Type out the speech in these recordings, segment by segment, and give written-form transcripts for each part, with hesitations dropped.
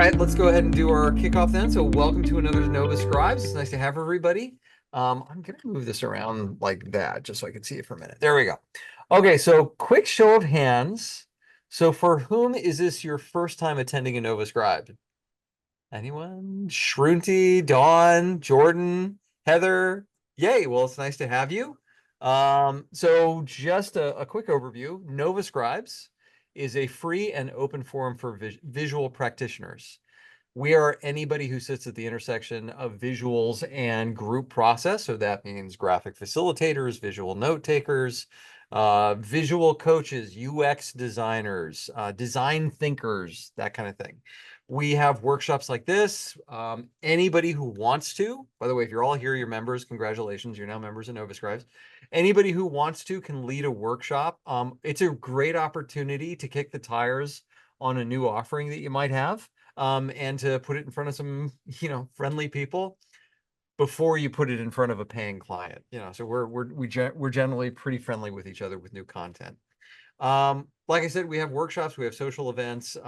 right, let's go ahead and do our kickoff then. So welcome to another Nova Scribes. It's nice to have everybody. I'm going to move this around like that just so I can see it for a minute. There we go. Okay, so quick show of hands. So for whom is this your first time attending a Nova Scribe? Anyone? Shrunty, Dawn, Jordan, Heather? Yay, well, it's nice to have you. So just a quick overview. Nova Scribes is a free and open forum for visual practitioners. We are anybody who sits at the intersection of visuals and group process. So that means graphic facilitators, visual note takers, visual coaches, UX designers, design thinkers, that kind of thing. We have workshops like this. Anybody who wants to, by the way, if you're all here, you're members, congratulations, you're now members of Nova Scribes. Anybody who wants to can lead a workshop. It's a great opportunity to kick the tires on a new offering that you might have. And to put it in front of some, friendly people before you put it in front of a paying client. So we're generally pretty friendly with each other with new content. Like I said, we have workshops, we have social events.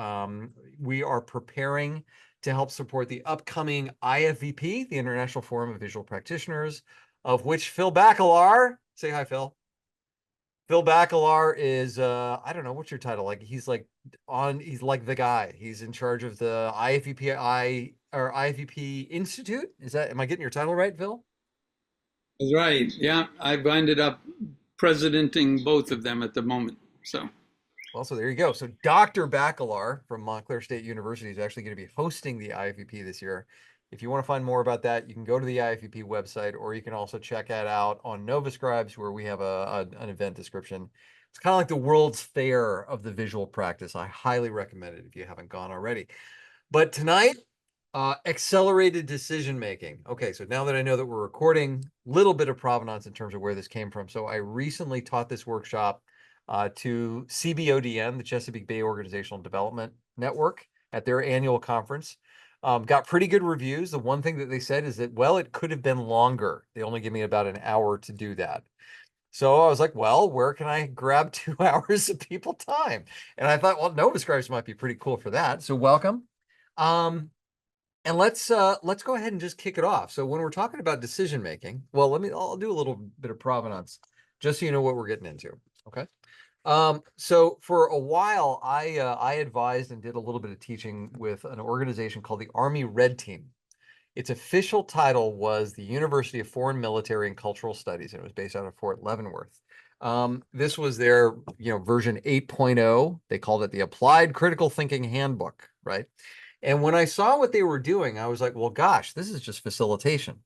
We are preparing to help support the upcoming IFVP, the International Forum of Visual Practitioners, of which Phil Bacalar, say hi, Phil. Phil Bacalar is I don't know what's your title. He's like the guy. He's in charge of the IFVP Institute. Am I getting your title right, Phil? That's right. Yeah, I've ended up presidenting both of them at the moment. Well, so there you go. So Dr. Bacalar from Montclair State University is actually going to be hosting the IFVP this year. If you want to find more about that, you can go to the IFVP website, or you can also check that out on Nova Scribes, where we have an event description. It's kind of like the World's Fair of the visual practice. I highly recommend it if you haven't gone already. But tonight, accelerated decision making. Okay, so now that I know that we're recording, little bit of provenance in terms of where this came from. So I recently taught this workshop to CBODN, the Chesapeake Bay Organizational Development Network, at their annual conference. Got pretty good reviews. The one thing that they said is that, well, it could have been longer. They only gave me about an hour to do that. So I was like, well, where can I grab 2 hours of people time? And I thought, well, Nova Scribes might be pretty cool for that. So welcome. And let's go ahead and just kick it off. So when we're talking about decision making, well, I'll do a little bit of provenance just so you know what we're getting into. Okay. So for a while, I advised and did a little bit of teaching with an organization called the Army Red Team. Its official title was the University of Foreign Military and Cultural Studies, and it was based out of Fort Leavenworth. This was their, version 8.0. They called it the Applied Critical Thinking Handbook, right? And when I saw what they were doing, I was like, well, gosh, this is just facilitation.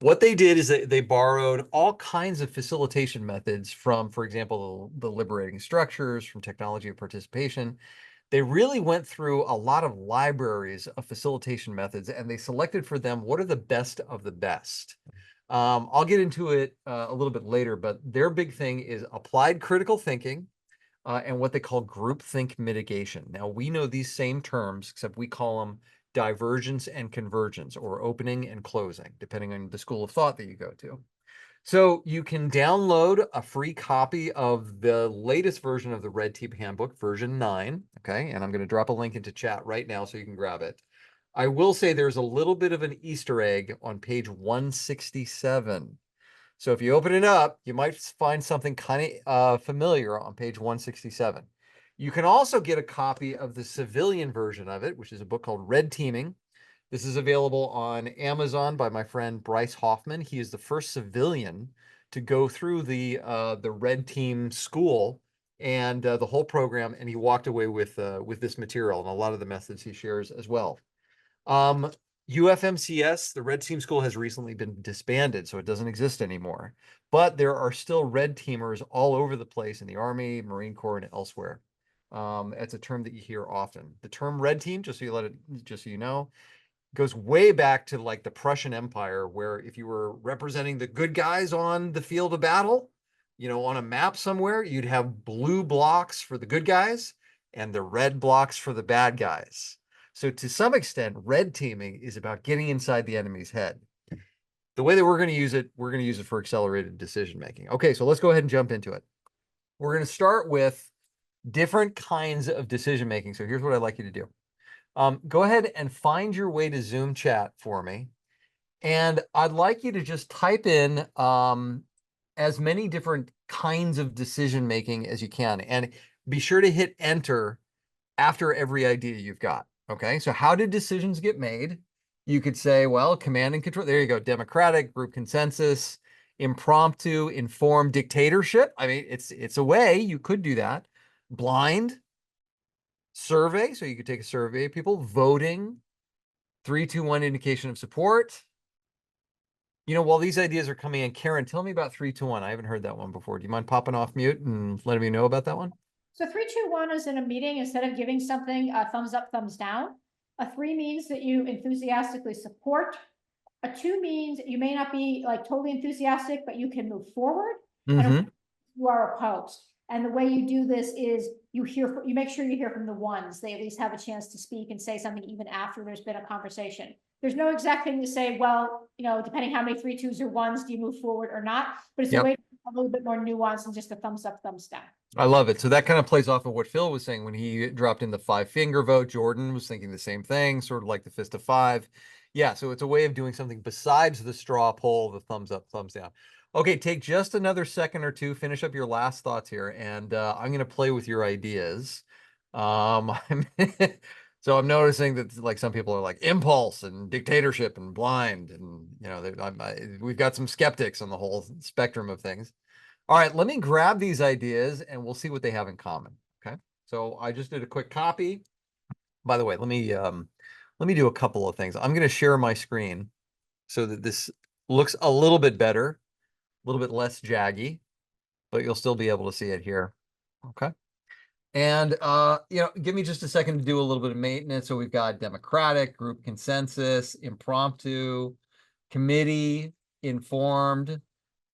What they did is they borrowed all kinds of facilitation methods from, for example, the liberating structures, from technology of participation. They really went through a lot of libraries of facilitation methods, and they selected for them what are the best of the best. I'll get into it a little bit later, but their big thing is applied critical thinking and what they call groupthink mitigation. Now, we know these same terms, except we call them divergence and convergence, or opening and closing, depending on the school of thought that you go to. So you can download a free copy of the latest version of the Red Team Handbook, version 9, okay? And I'm going to drop a link into chat right now so you can grab it. I will say there's a little bit of an Easter egg on page 167. So if you open it up, you might find something kind of familiar on page 167. You can also get a copy of the civilian version of it, which is a book called Red Teaming. This is available on Amazon by my friend Bryce Hoffman. He is the first civilian to go through the Red Team school and the whole program, and he walked away with this material and a lot of the methods he shares as well. UFMCS, the Red Team School, has recently been disbanded, so it doesn't exist anymore. But there are still Red Teamers all over the place in the Army, Marine Corps, and elsewhere. It's a term that you hear often. The term Red Team, just so you know, goes way back to like the Prussian Empire, where if you were representing the good guys on the field of battle, on a map somewhere, you'd have blue blocks for the good guys and the red blocks for the bad guys. So to some extent, red teaming is about getting inside the enemy's head. The way that we're going to use it for accelerated decision making. Okay, so let's go ahead and jump into it. We're going to start with different kinds of decision making. So here's what I'd like you to do. Go ahead and find your way to Zoom chat for me. And I'd like you to just type in as many different kinds of decision making as you can. And be sure to hit enter after every idea you've got. Okay, so how did decisions get made? You could say, well, command and control. There you go. Democratic, group consensus, impromptu, informed, dictatorship. I mean, it's a way you could do that. Blind, survey. So you could take a survey of people, voting, 3-2-1 indication of support. You know, while these ideas are coming in, Karen, tell me about 3-2-1. I haven't heard that one before. Do you mind popping off mute and letting me know about that one? So 3-2-1 is in a meeting, instead of giving something a thumbs up, thumbs down. A 3 means that you enthusiastically support. A 2 means you may not be like totally enthusiastic, but you can move forward. And Mm-hmm. you are opposed. And the way you do this is you make sure you hear from the ones. They at least have a chance to speak and say something even after there's been a conversation. There's no exact thing to say, well, depending how many 3-2s or 1s, do you move forward or not? But it's a way to a little bit more nuanced than just a thumbs up, thumbs down. I love it. So that kind of plays off of what Phil was saying when he dropped in the 5-finger vote. Jordan was thinking the same thing, sort of like the fist of 5. Yeah, so it's a way of doing something besides the straw poll, the thumbs up, thumbs down. Okay, take just another second or two, finish up your last thoughts here, and I'm going to play with your ideas. So I'm noticing that like some people are like impulse and dictatorship and blind, and we've got some skeptics on the whole spectrum of things. All right, let me grab these ideas and we'll see what they have in common. Okay. So I just did a quick copy. By the way, let me do a couple of things. I'm going to share my screen so that this looks a little bit better, a little bit less jaggy, but you'll still be able to see it here. Okay. And give me just a second to do a little bit of maintenance. So we've got democratic, group consensus, impromptu, committee, informed,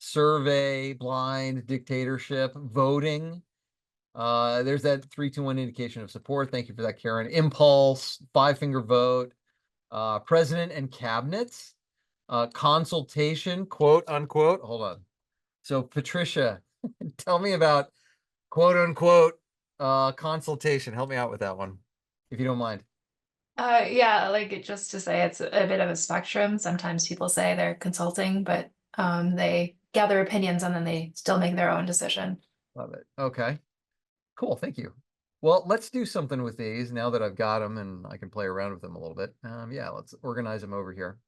survey, blind, dictatorship, voting. There's that 3-2-1 indication of support. Thank you for that, Karen. Impulse, 5-finger vote, president and cabinets, consultation, quote unquote. Hold on. So Patricia, tell me about quote unquote consultation. Help me out with that one, if you don't mind. Yeah, like just to say it's a bit of a spectrum. Sometimes people say they're consulting, but they gather opinions and then they still make their own decision. Love it. Okay. Cool. Thank you. Well, let's do something with these now that I've got them and I can play around with them a little bit. Yeah, let's organize them over here.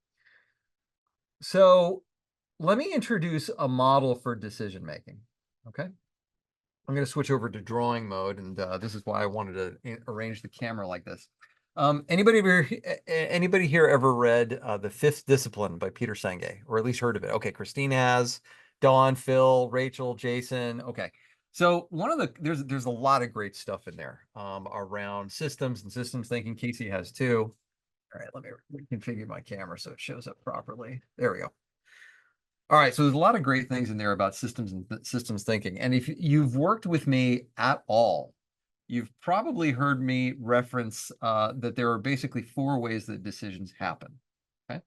So let me introduce a model for decision making. Okay. I'm going to switch over to drawing mode, and this is why I wanted to arrange the camera like this. Anybody here ever read The Fifth Discipline by Peter Senge, or at least heard of it? Okay, Christine has, Dawn, Phil, Rachel, Jason. Okay. So there's a lot of great stuff in there around systems and systems thinking. Casey has too. All right, let me reconfigure my camera so it shows up properly. There we go. All right, so there's a lot of great things in there about systems and systems thinking. And if you've worked with me at all, you've probably heard me reference that there are basically 4 ways that decisions happen. Okay.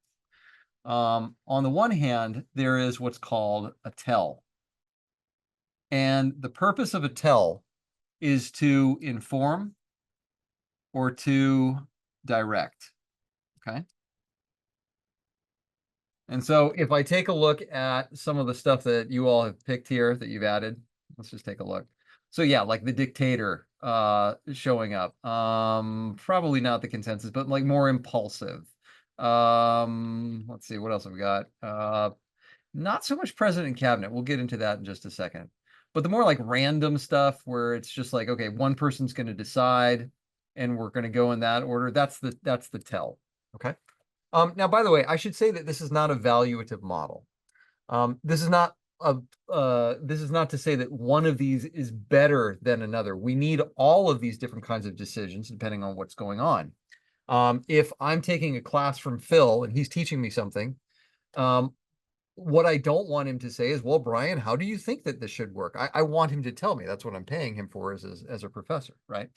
On the one hand, there is what's called a tell. And the purpose of a tell is to inform or to direct. Okay. And so if I take a look at some of the stuff that you all have picked here that you've added, let's just take a look. So yeah, like the dictator showing up. Probably not the consensus, but like more impulsive. Let's see, what else have we got? Not so much president and cabinet. We'll get into that in just a second. But the more like random stuff where it's just like, okay, one person's going to decide and we're going to go in that order. That's the tell. Okay. Now, by the way, I should say that this is not a evaluative model. This is not to say that one of these is better than another. We need all of these different kinds of decisions depending on what's going on. If I'm taking a class from Phil and he's teaching me something, what I don't want him to say is, well, Brian, how do you think that this should work? I want him to tell me. That's what I'm paying him for as a professor, right?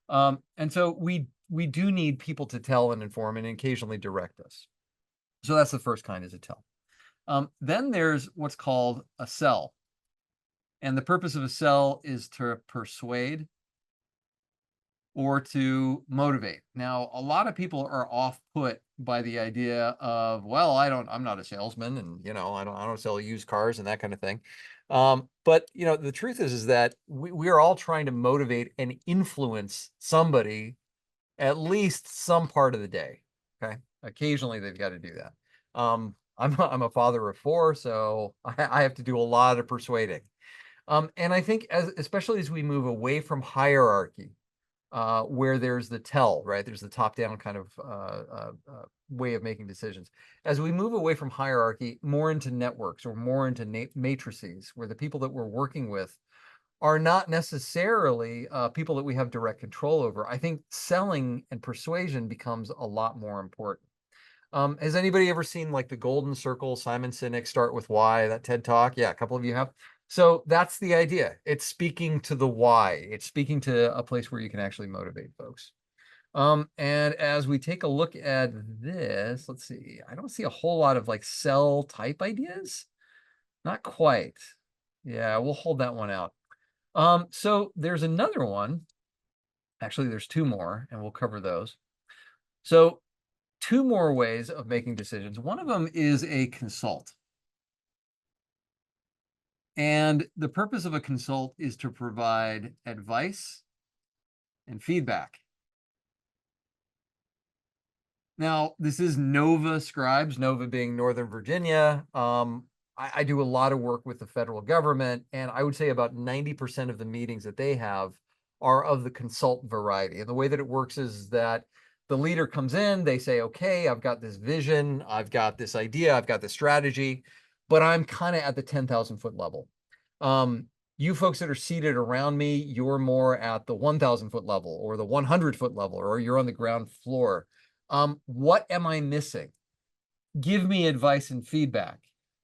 And so we do need people to tell and inform and occasionally direct us. So that's the first kind, is a tell. Then there's what's called a sell. And the purpose of a sell is to persuade or to motivate. Now, a lot of people are off put by the idea of, well, I'm not a salesman, and I don't sell used cars and that kind of thing. But the truth is that we are all trying to motivate and influence somebody at least some part of the day. Okay. Occasionally they've got to do that. I'm a father of 4, so I have to do a lot of persuading. And I think especially as we move away from hierarchy, where there's the tell, right? There's the top-down kind of way of making decisions. As we move away from hierarchy, more into networks or more into matrices, where the people that we're working with are not necessarily people that we have direct control over, I think selling and persuasion becomes a lot more important. Has anybody ever seen like the Golden Circle, Simon Sinek, Start With Why, that TED Talk? Yeah, a couple of you have. So that's the idea. It's speaking to the why. It's speaking to a place where you can actually motivate folks. And as we take a look at this, let's see, I don't see a whole lot of like sell type ideas. Not quite. Yeah, we'll hold that one out. So there's another one. Actually, there's 2 more, and we'll cover those. So 2 more ways of making decisions. One of them is a consult. And the purpose of a consult is to provide advice and feedback. Now, this is Nova Scribes, Nova being Northern Virginia. I do a lot of work with the federal government, and I would say about 90% of the meetings that they have are of the consult variety. And the way that it works is that the leader comes in, they say, okay, I've got this vision, I've got this idea, I've got this strategy, but I'm kind of at the 10,000 foot level. You folks that are seated around me, you're more at the 1,000 foot level or the 100 foot level, or you're on the ground floor. What am I missing? Give me advice and feedback.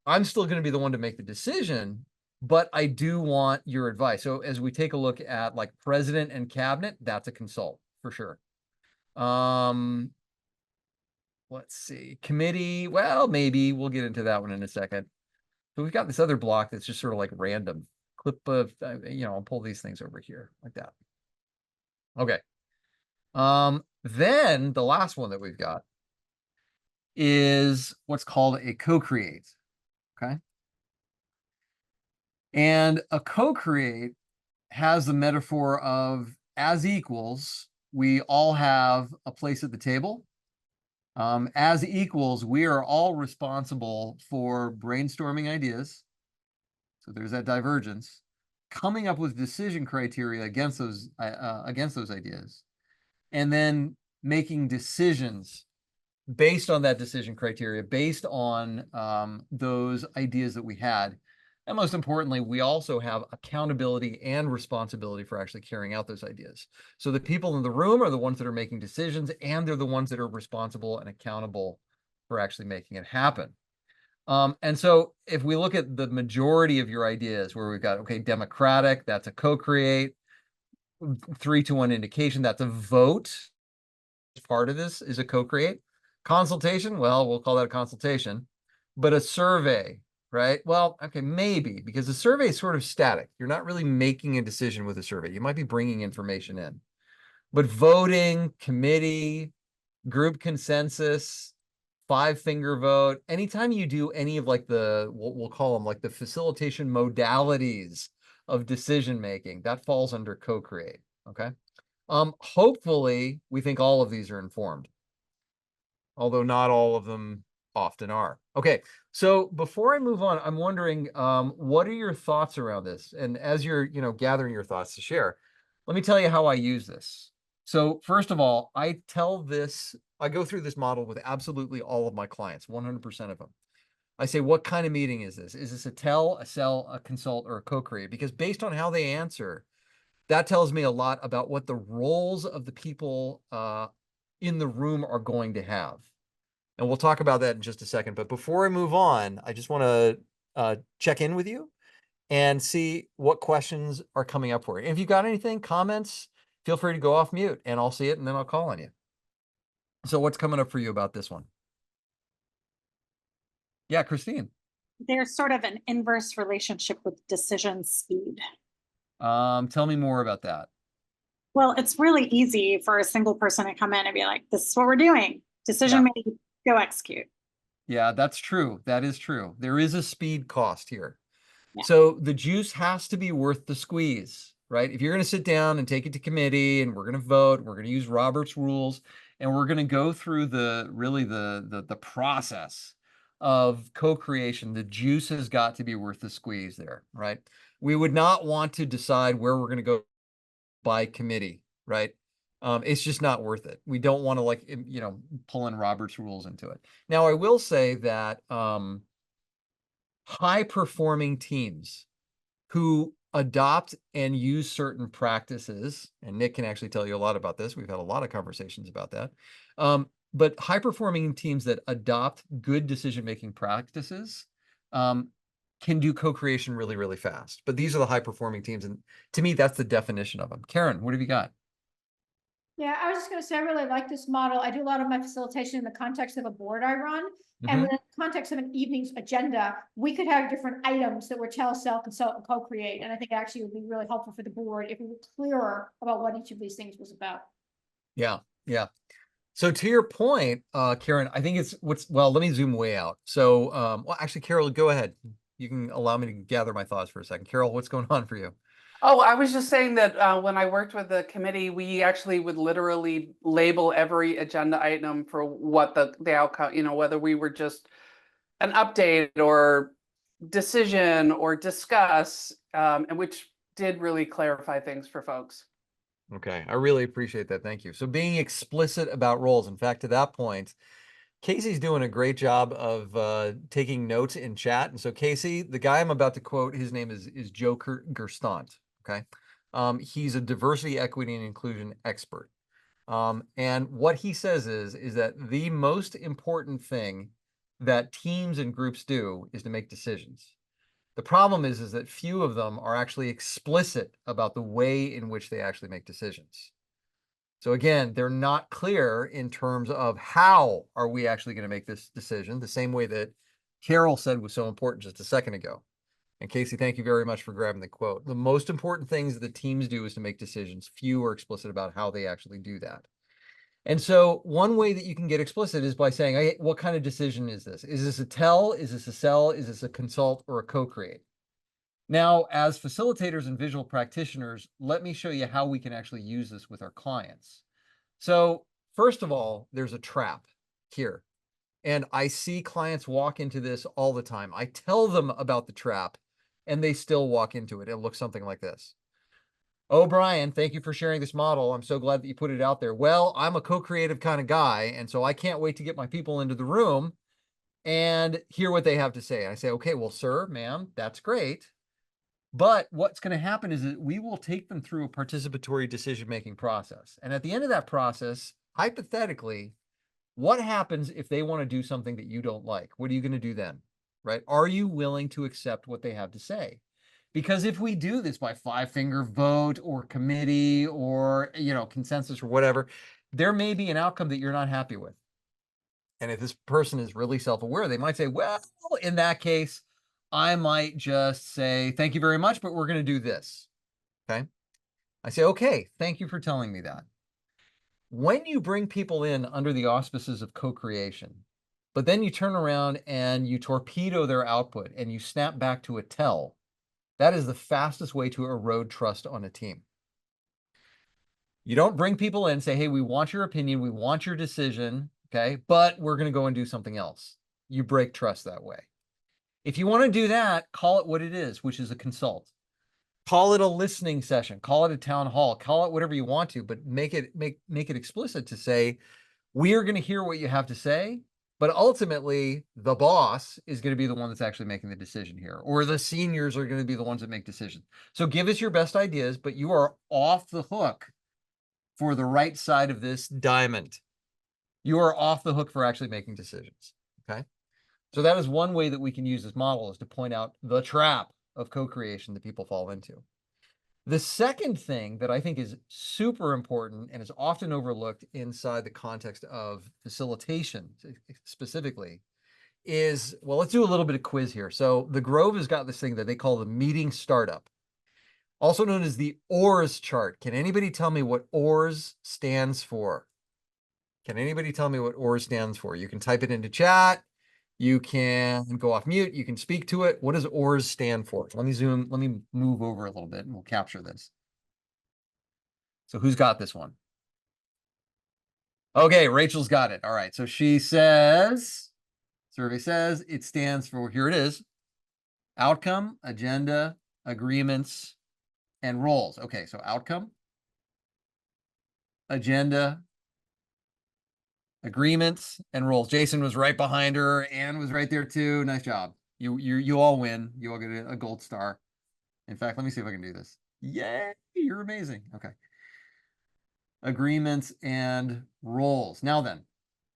I'm still going to be the one to make the decision, but I do want your advice. So as we take a look at like president and cabinet, that's a consult for sure. Let's see, committee. Well, maybe we'll get into that one in a second. So we've got this other block that's just sort of like random clip of, I'll pull these things over here like that. Okay. Then the last one that we've got is what's called a co-create. Okay. And a co-create has the metaphor of as equals, we all have a place at the table. As equals, we are all responsible for brainstorming ideas. So there's that divergence, coming up with decision criteria against those ideas, and then making decisions based on that decision criteria, based on those ideas that we had. And most importantly, we also have accountability and responsibility for actually carrying out those ideas. So the people in the room are the ones that are making decisions, and they're the ones that are responsible and accountable for actually making it happen. And so if we look at the majority of your ideas where we've got, okay, democratic, that's a co-create, 3-to-1 indication, that's a vote. Part of this is a co-create. Consultation, well, we'll call that a consultation, but a survey, right? Well, okay, maybe, because the survey is sort of static. You're not really making a decision with a survey. You might be bringing information in, but voting, committee, group consensus, 5-finger vote, anytime you do any of like we'll call them like the facilitation modalities of decision-making, that falls under co-create, okay? Hopefully we think all of these are informed, although not all of them often are. Okay, so before I move on, I'm wondering, what are your thoughts around this? And as you're, gathering your thoughts to share, let me tell you how I use this. So first of all, I go through this model with absolutely all of my clients, 100% of them. I say, what kind of meeting is this? Is this a tell, a sell, a consult, or a co-create? Because based on how they answer, that tells me a lot about what the roles of the people in the room are going to have. And we'll talk about that in just a second. But before I move on, I just want to check in with you and see what questions are coming up for you. And if you got anything, comments, feel free to go off mute and I'll see it and then I'll call on you. So what's coming up for you about this one? Yeah, Christine. There's sort of an inverse relationship with decision speed. Tell me more about that. Well, it's really easy for a single person to come in and be like, this is what we're doing. Decision made, go execute. Yeah, that's true. That is true. There is a speed cost here. Yeah. So the juice has to be worth the squeeze, right? If you're going to sit down and take it to committee and we're going to vote, we're going to use Robert's rules, and we're going to go through the process of co-creation, the juice has got to be worth the squeeze there, right? We would not want to decide where we're going to go by committee, right? It's just not worth it. We don't want to, like, pull in Robert's rules into it. Now, I will say that high performing teams who adopt and use certain practices, and Nick can actually tell you a lot about this. We've had a lot of conversations about that. But high performing teams that adopt good decision-making practices can do co-creation really, really fast. But these are the high performing teams. And to me, that's the definition of them. Karen, what have you got? Yeah, I was just gonna say, I really like this model. I do a lot of my facilitation in the context of a board I run. And within the context of an evening's agenda, we could have different items that were tell, sell, consult, and co-create. And I think actually it would be really helpful for the board if we were clearer about what each of these things was about. Yeah, yeah. So to your point, Karen, I think well, let me zoom way out. So, well, actually, Carol, go ahead. You can allow me to gather my thoughts for a second. Carol, what's going on for you? Oh, I was just saying that when I worked with the committee, we actually would literally label every agenda item for what the outcome, whether we were just an update or decision or discuss, and which did really clarify things for folks. Okay, I really appreciate that. Thank you. So being explicit about roles. In fact, to that point, Casey's doing a great job of taking notes in chat. And so Casey, the guy I'm about to quote, his name is Joe Gerstant. Okay. He's a diversity, equity, and inclusion expert. And what he says is that the most important thing that teams and groups do is to make decisions. The problem is that few of them are actually explicit about the way in which they actually make decisions. So again, they're not clear in terms of how are we actually going to make this decision, the same way that Carol said was so important just a second ago. And Casey, thank you very much for grabbing the quote. The most important things that the teams do is to make decisions. Few are explicit about how they actually do that. And so one way that you can get explicit is by saying, hey, what kind of decision is this? Is this a tell? Is this a sell? Is this a consult or a co-create? Now, as facilitators and visual practitioners, let me show you how we can actually use this with our clients. So first of all, there's a trap here. And I see clients walk into this all the time. I tell them about the trap and they still walk into it. It looks something like this. Oh, Brian, thank you for sharing this model. I'm so glad that you put it out there. Well, I'm a co-creative kind of guy, and so I can't wait to get my people into the room and hear what they have to say. I say, okay, well, sir, ma'am, that's great. But what's going to happen is that we will take them through a participatory decision-making process. And at the end of that process, hypothetically, what happens if they want to do something that you don't like? What are you going to do then? Right? Are you willing to accept what they have to say? Because if we do this by 5-finger vote or committee or, consensus or whatever, there may be an outcome that you're not happy with. And if this person is really self-aware, they might say, well, in that case, I might just say, thank you very much, but we're going to do this. Okay. I say, okay, thank you for telling me that. When you bring people in under the auspices of co-creation, but then you turn around and you torpedo their output and you snap back to a tell, that is the fastest way to erode trust on a team. You don't bring people in and say, hey, we want your opinion, we want your decision, okay, but we're going to go and do something else. You break trust that way. If you want to do that, call it what it is, which is a consult. Call it a listening session, call it a town hall, call it whatever you want to, but make it explicit to say, we are going to hear what you have to say, but ultimately the boss is going to be the one that's actually making the decision here, or the seniors are going to be the ones that make decisions. So give us your best ideas, but you are off the hook for the right side of this diamond. You are off the hook for actually making decisions. Okay. So that is one way that we can use this model, is to point out the trap of co-creation that people fall into. The second thing that I think is super important and is often overlooked inside the context of facilitation specifically is, well, let's do a little bit of quiz here. So the Grove has got this thing that they call the meeting startup. also known as the ORS chart. Can anybody tell me what ORS stands for? Can anybody tell me what ORS stands for? You can type it into chat. You can go off mute. You can speak to it. What does ORS stand for? Let me move over a little bit and we'll capture this. So who's got this one? Okay, Rachel's got it. All right. So she says, survey says it stands for, here it is, outcome, agenda, agreements, and roles. Okay, so outcome, agenda, agreements, and roles. Jason was right behind her. Anne was right there too. Nice job. You all win. You all get a gold star. In fact, let me see if I can do this. Yay, you're amazing. Okay. Agreements and roles. Now then,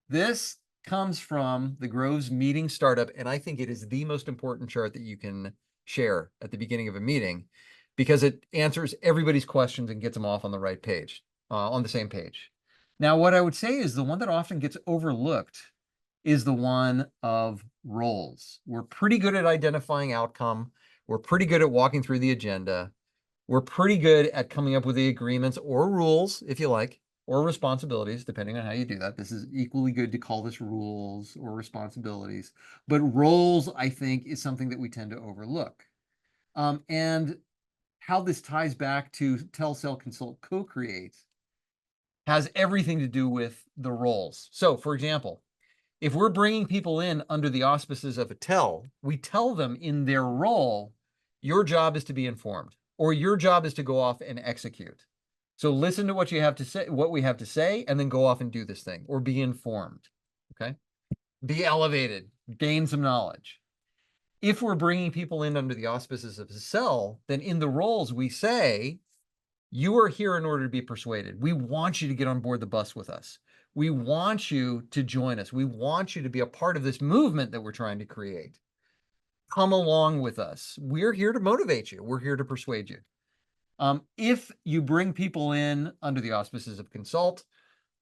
this comes from the Groves Meeting Startup, and I think it is the most important chart that you can share at the beginning of a meeting because it answers everybody's questions and gets them off on the right page, on the same page. Now, what I would say is the one that often gets overlooked is the one of roles. We're pretty good at identifying outcome. We're pretty good at walking through the agenda. We're pretty good at coming up with the agreements or rules, if you like, or responsibilities, depending on how you do that. This is equally good to call this rules or responsibilities. But roles, I think, is something that we tend to overlook. And how this ties back to tell, sell, consult, co-create has everything to do with the roles. So, for example, if we're bringing people in under the auspices of a tell, we tell them in their role, your job is to be informed, or your job is to go off and execute. So listen to what you have to say, what we have to say, and then go off and do this thing, or be informed. Okay. Be elevated, gain some knowledge. If we're bringing people in under the auspices of a sell, then in the roles we say, you are here in order to be persuaded. We want you to get on board the bus with us. We want you to join us. We want you to be a part of this movement that we're trying to create. Come along with us. We're here to motivate you. We're here to persuade you. If you bring people in under the auspices of consult,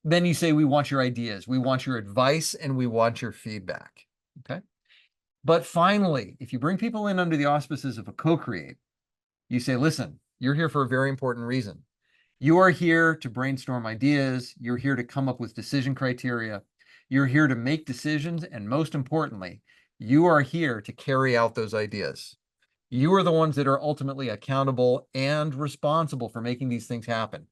then you say, we want your ideas, we want your advice, and we want your feedback. Okay. But finally, if you bring people in under the auspices of a co-create, you say, listen, you're here for a very important reason. You are here to brainstorm ideas. You're here to come up with decision criteria. You're here to make decisions. And most importantly, you are here to carry out those ideas. You are the ones that are ultimately accountable and responsible for making these things happen.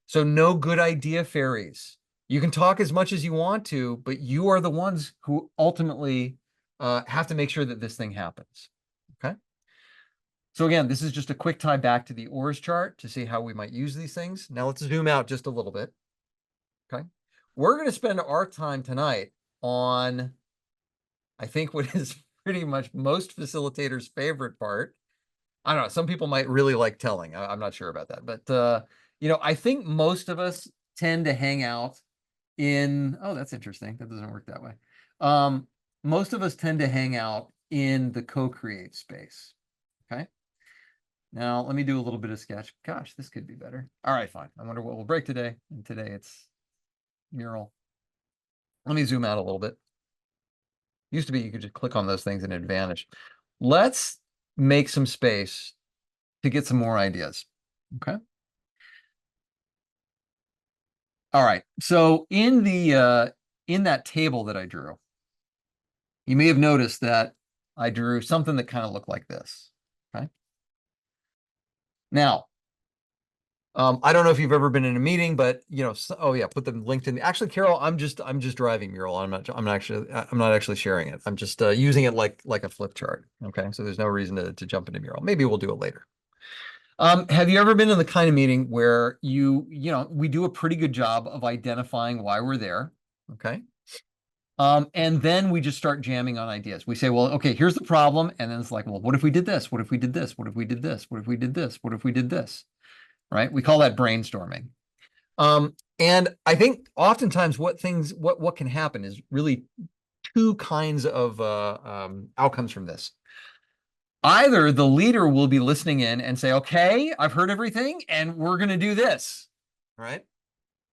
So no good idea fairies. You can talk as much as you want to, but you are the ones who ultimately have to make sure that this thing happens. Okay. So again, this is just a quick tie back to the ORS chart to see how we might use these things. Now let's zoom out just a little bit. Okay. We're going to spend our time tonight on, I think, what is pretty much most facilitators' favorite part. I don't know. Some people might really like telling. I'm not sure about that. But, I think most of us tend to hang out in, oh, that's interesting. That doesn't work that way. Most of us tend to hang out in the co-create space. Okay. Now, let me do a little bit of sketch. Gosh, this could be better. All right, fine. I wonder what we'll break today. And today it's mural. Let me zoom out a little bit. Used to be you could just click on those things and it'd vanish. Let's make some space to get some more ideas. Okay. All right. So in that table that I drew, you may have noticed that I drew something that kind of looked like this. Okay. Now, I don't know if you've ever been in a meeting, but oh yeah, put them linked in. Actually, Carol, I'm just driving mural. I'm not actually sharing it. I'm just using it like a flip chart. Okay, so there's no reason to jump into mural. Maybe we'll do it later. Have you ever been in the kind of meeting where we do a pretty good job of identifying why we're there? Okay. And then we just start jamming on ideas. We say, well, okay, here's the problem. And then it's like, well, what if we did this? What if we did this? What if we did this? What if we did this? What if we did this? Right? We call that brainstorming. And I think oftentimes what can happen is really two kinds of outcomes from this. Either the leader will be listening in and say, okay, I've heard everything and we're going to do this. Right?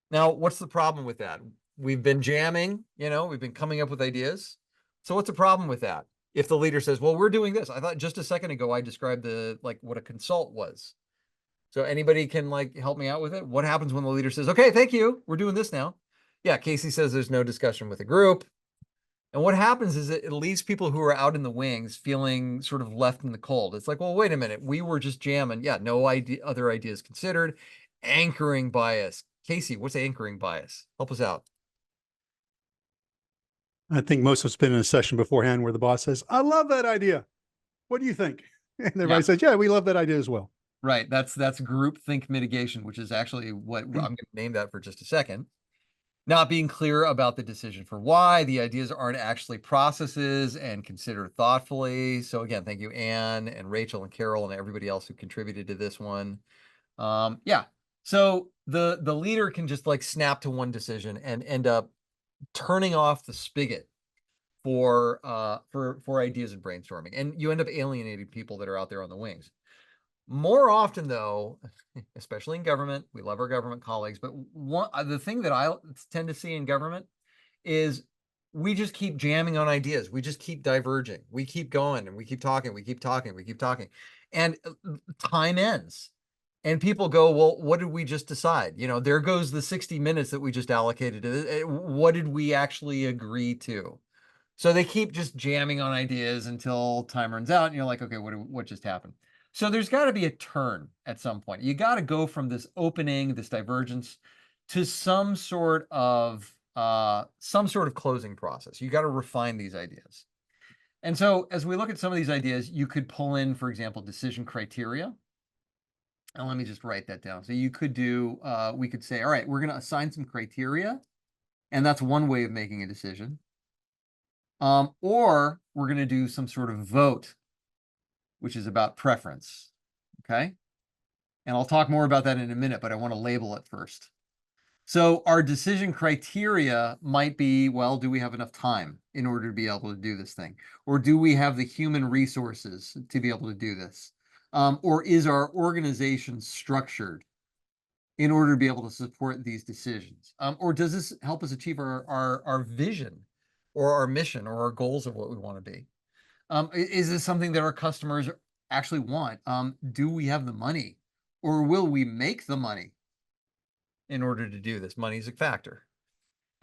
Now, what's the problem with that? We've been jamming, we've been coming up with ideas. So what's the problem with that? If the leader says, well, we're doing this. I thought just a second ago, I described what a consult was. So anybody can like help me out with it? What happens when the leader says, okay, thank you, we're doing this now? Yeah, Casey says there's no discussion with the group. And what happens is it leaves people who are out in the wings feeling sort of left in the cold. It's like, well, wait a minute, we were just jamming. Yeah, no other ideas considered. Anchoring bias. Casey, what's anchoring bias? Help us out. I think most of us been in a session beforehand where the boss says, I love that idea. What do you think? And everybody says, yeah, we love that idea as well. Right. That's groupthink mitigation, which is actually what I'm going to name that for just a second. Not being clear about the decision for why the ideas aren't actually processes and considered thoughtfully. So again, thank you, Anne and Rachel and Carol and everybody else who contributed to this one. Yeah. So the leader can just like snap to one decision and end up turning off the spigot for ideas and brainstorming, and you end up alienating people that are out there on the wings. More often though, especially in government, we love our government colleagues, but the thing that I tend to see in government is we just keep jamming on ideas. We just keep diverging. We keep going and we keep talking, we keep talking, we keep talking. And time ends. And people go, well, what did we just decide? You know, there goes the 60 minutes that we just allocated to this. What did we actually agree to? So they keep just jamming on ideas until time runs out and you're like, okay, what just happened? So there's got to be a turn at some point. You got to go from this opening, this divergence, to some sort of closing process. You got to refine these ideas. And so as we look at some of these ideas, you could pull in, for example, decision criteria. And let me just write that down. So you could do, we could say, all right, we're going to assign some criteria. And that's one way of making a decision. Or we're going to do some sort of vote, which is about preference. Okay. And I'll talk more about that in a minute, but I want to label it first. So our decision criteria might be, well, do we have enough time in order to be able to do this thing? Or do we have the human resources to be able to do this? Or is our organization structured in order to be able to support these decisions? Or does this help us achieve our vision or our mission or our goals of what we want to be? Is this something that our customers actually want? Do we have the money, or will we make the money in order to do this? Money is a factor.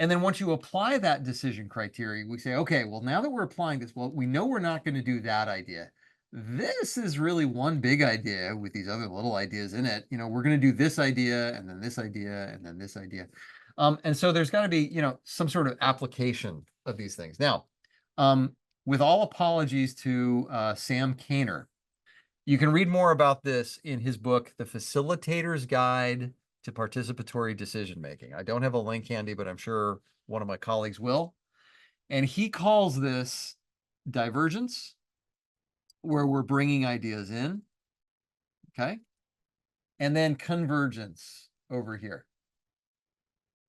And then once you apply that decision criteria, we say, okay, well, now that we're applying this, well, we know we're not going to do that idea. This is really one big idea with these other little ideas in it. You know, we're going to do this idea and then this idea and then this idea. And so there's got to be, you know, some sort of application of these things. Now, with all apologies to Sam Kainer, you can read more about this in his book, The Facilitator's Guide to Participatory Decision Making. I don't have a link handy, but I'm sure one of my colleagues will. And he calls this divergence, where we're bringing ideas in, okay? And then convergence over here,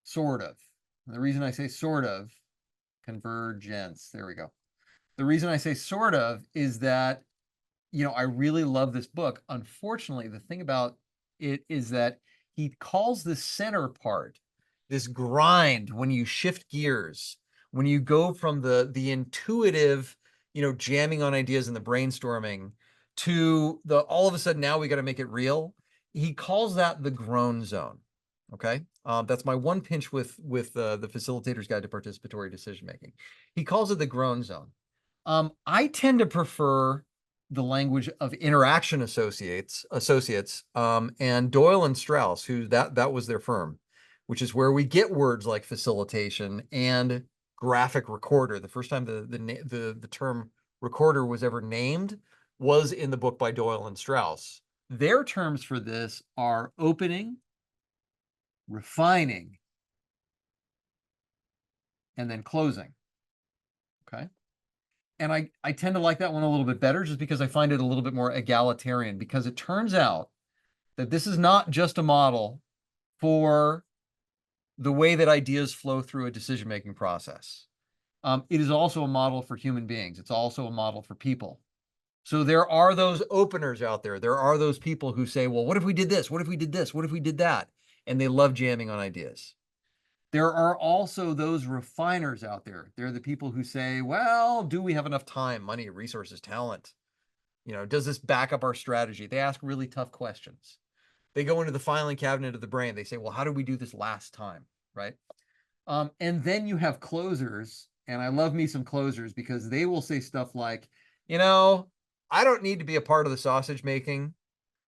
sort of. And the reason I say sort of, convergence, there we go. The reason I say sort of is that, you know, I really love this book. Unfortunately, the thing about it is that he calls the center part, this grind, when you shift gears, when you go from the intuitive, you know, jamming on ideas and the brainstorming to the all of a sudden now we got to make it real. He calls that the groan zone. Okay. That's my one pinch with the Facilitator's Guide to Participatory Decision Making. He calls it the groan zone. I tend to prefer the language of interaction associates, and Doyle and Strauss, who that was their firm, which is where we get words like facilitation and graphic recorder. The first time the term recorder was ever named was in the book by Doyle and Strauss. Their terms for this are opening, refining, and then closing. Okay. And I tend to like that one a little bit better just because I find it a little bit more egalitarian, because it turns out that this is not just a model for the way that ideas flow through a decision-making process. It is also a model for human beings. It's also a model for people. So there are those openers out there. There are those people who say, well, what if we did this? What if we did this? What if we did that? And they love jamming on ideas. There are also those refiners out there. They're the people who say, well, do we have enough time, money, resources, talent? You know, does this back up our strategy? They ask really tough questions. They go into the filing cabinet of the brain. They say, well, how did we do this last time? Right. And then you have closers, and I love me some closers because they will say stuff like, you know, I don't need to be a part of the sausage making.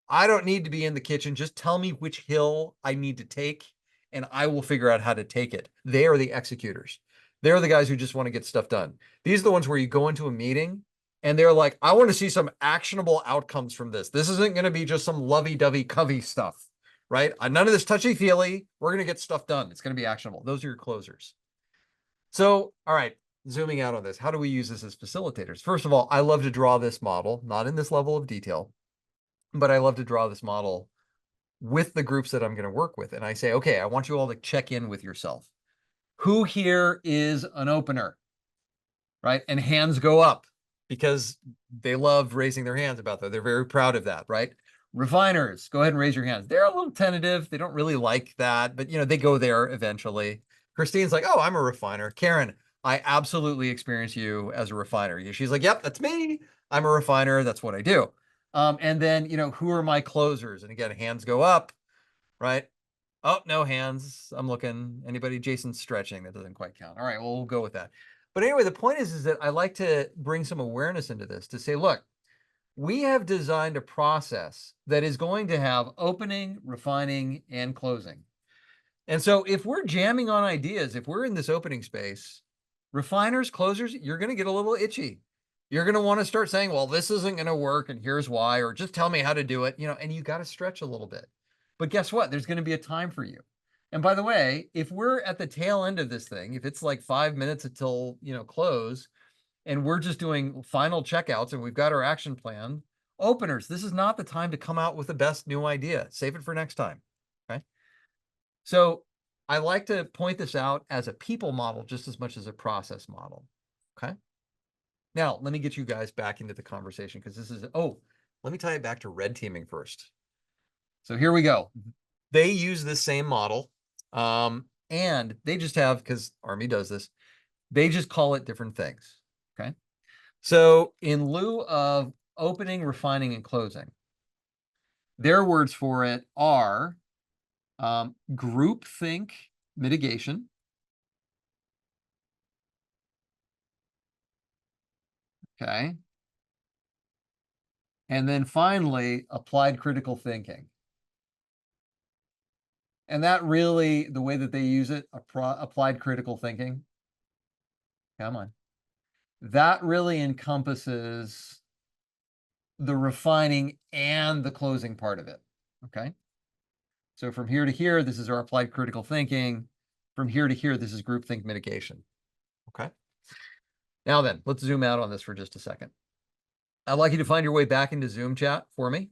I don't need to be in the kitchen. Just tell me which hill I need to take, and I will figure out how to take it. They are the executors. They're the guys who just want to get stuff done. These are the ones where you go into a meeting and they're like, I want to see some actionable outcomes from this. This isn't going to be just some lovey-dovey covey stuff, right? None of this touchy-feely. We're going to get stuff done. It's going to be actionable. Those are your closers. So, all right, zooming out on this, how do we use this as facilitators? First of all, I love to draw this model, not in this level of detail, but I love to draw this model with the groups that I'm going to work with. And I say, okay, I want you all to check in with yourself. Who here is an opener, right? And hands go up because they love raising their hands about that. They're very proud of that, right? Refiners, go ahead and raise your hands. They're a little tentative. They don't really like that, but you know, they go there eventually. Christine's like, oh, I'm a refiner. Karen, I absolutely experience you as a refiner. She's like, yep, that's me. I'm a refiner. That's what I do. And then, you know, who are my closers? And again, hands go up, right? Oh, no hands. I'm looking. Anybody? Jason's stretching. That doesn't quite count. All right, well, we'll go with that. But anyway, the point is that I like to bring some awareness into this to say, look, we have designed a process that is going to have opening, refining, and closing. And so if we're jamming on ideas, if we're in this opening space, refiners, closers, you're going to get a little itchy. You're going to want to start saying, well, this isn't going to work and here's why, or just tell me how to do it, you know, and you got to stretch a little bit. But guess what? There's going to be a time for you. And by the way, if we're at the tail end of this thing, if it's like 5 minutes until, you know, close, and we're just doing final checkouts and we've got our action plan, openers, this is not the time to come out with the best new idea. Save it for next time. Okay. So I like to point this out as a people model just as much as a process model. Okay. Now, let me get you guys back into the conversation because this is, oh, let me tie it back to red teaming first. So here we go. They use this same model, and they just have, because Army does this, they just call it different things, okay? So in lieu of opening, refining, and closing, their words for it are groupthink mitigation, okay? And then finally, applied critical thinking. And that really, the way that they use it, applied critical thinking, come on, that really encompasses the refining and the closing part of it, okay? So from here to here, this is our applied critical thinking. From here to here, this is groupthink mitigation, okay? Now then, let's zoom out on this for just a second. I'd like you to find your way back into Zoom chat for me.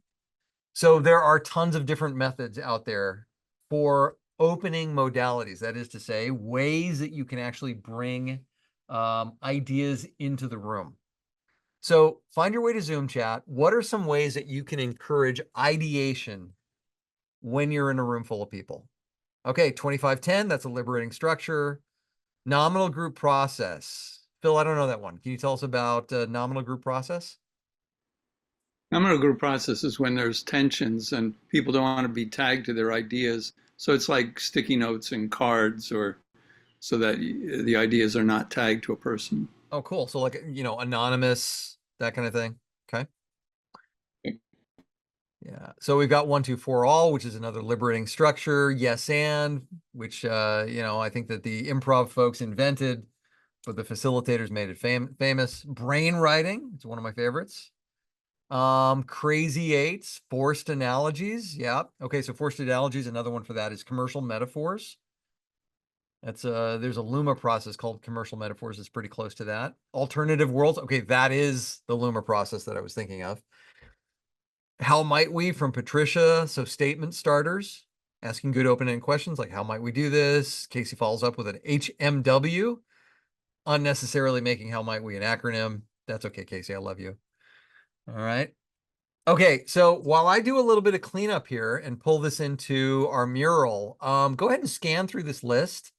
So there are tons of different methods out there for opening modalities. That is to say, ways that you can actually bring ideas into the room. So find your way to Zoom chat. What are some ways that you can encourage ideation when you're in a room full of people? Okay, 2510, that's a liberating structure. Nominal group process. Phil, I don't know that one. Can you tell us about nominal group process? Nominal group process is when there's tensions and people don't want to be tagged to their ideas. So it's like sticky notes and cards, or so that the ideas are not tagged to a person. Oh, cool. So like, you know, anonymous, that kind of thing. Okay. Yeah. So we've got 1, 2, 4 all, which is another liberating structure. Yes, and which, you know, I think that the improv folks invented, but the facilitators made it famous. Brain writing. It's one of my favorites. Crazy eights, forced analogies. Yeah. Okay. So forced analogies, another one for that is commercial metaphors. That's there's a Luma process called commercial metaphors. It's pretty close to that. Alternative worlds. Okay. That is the Luma process that I was thinking of. How might we from Patricia? So statement starters, asking good open-ended questions like how might we do this? Casey follows up with an HMW, unnecessarily making how might we an acronym. That's okay, Casey. I love you. All right. Okay, so while I do a little bit of cleanup here and pull this into our mural, go ahead and scan through this list.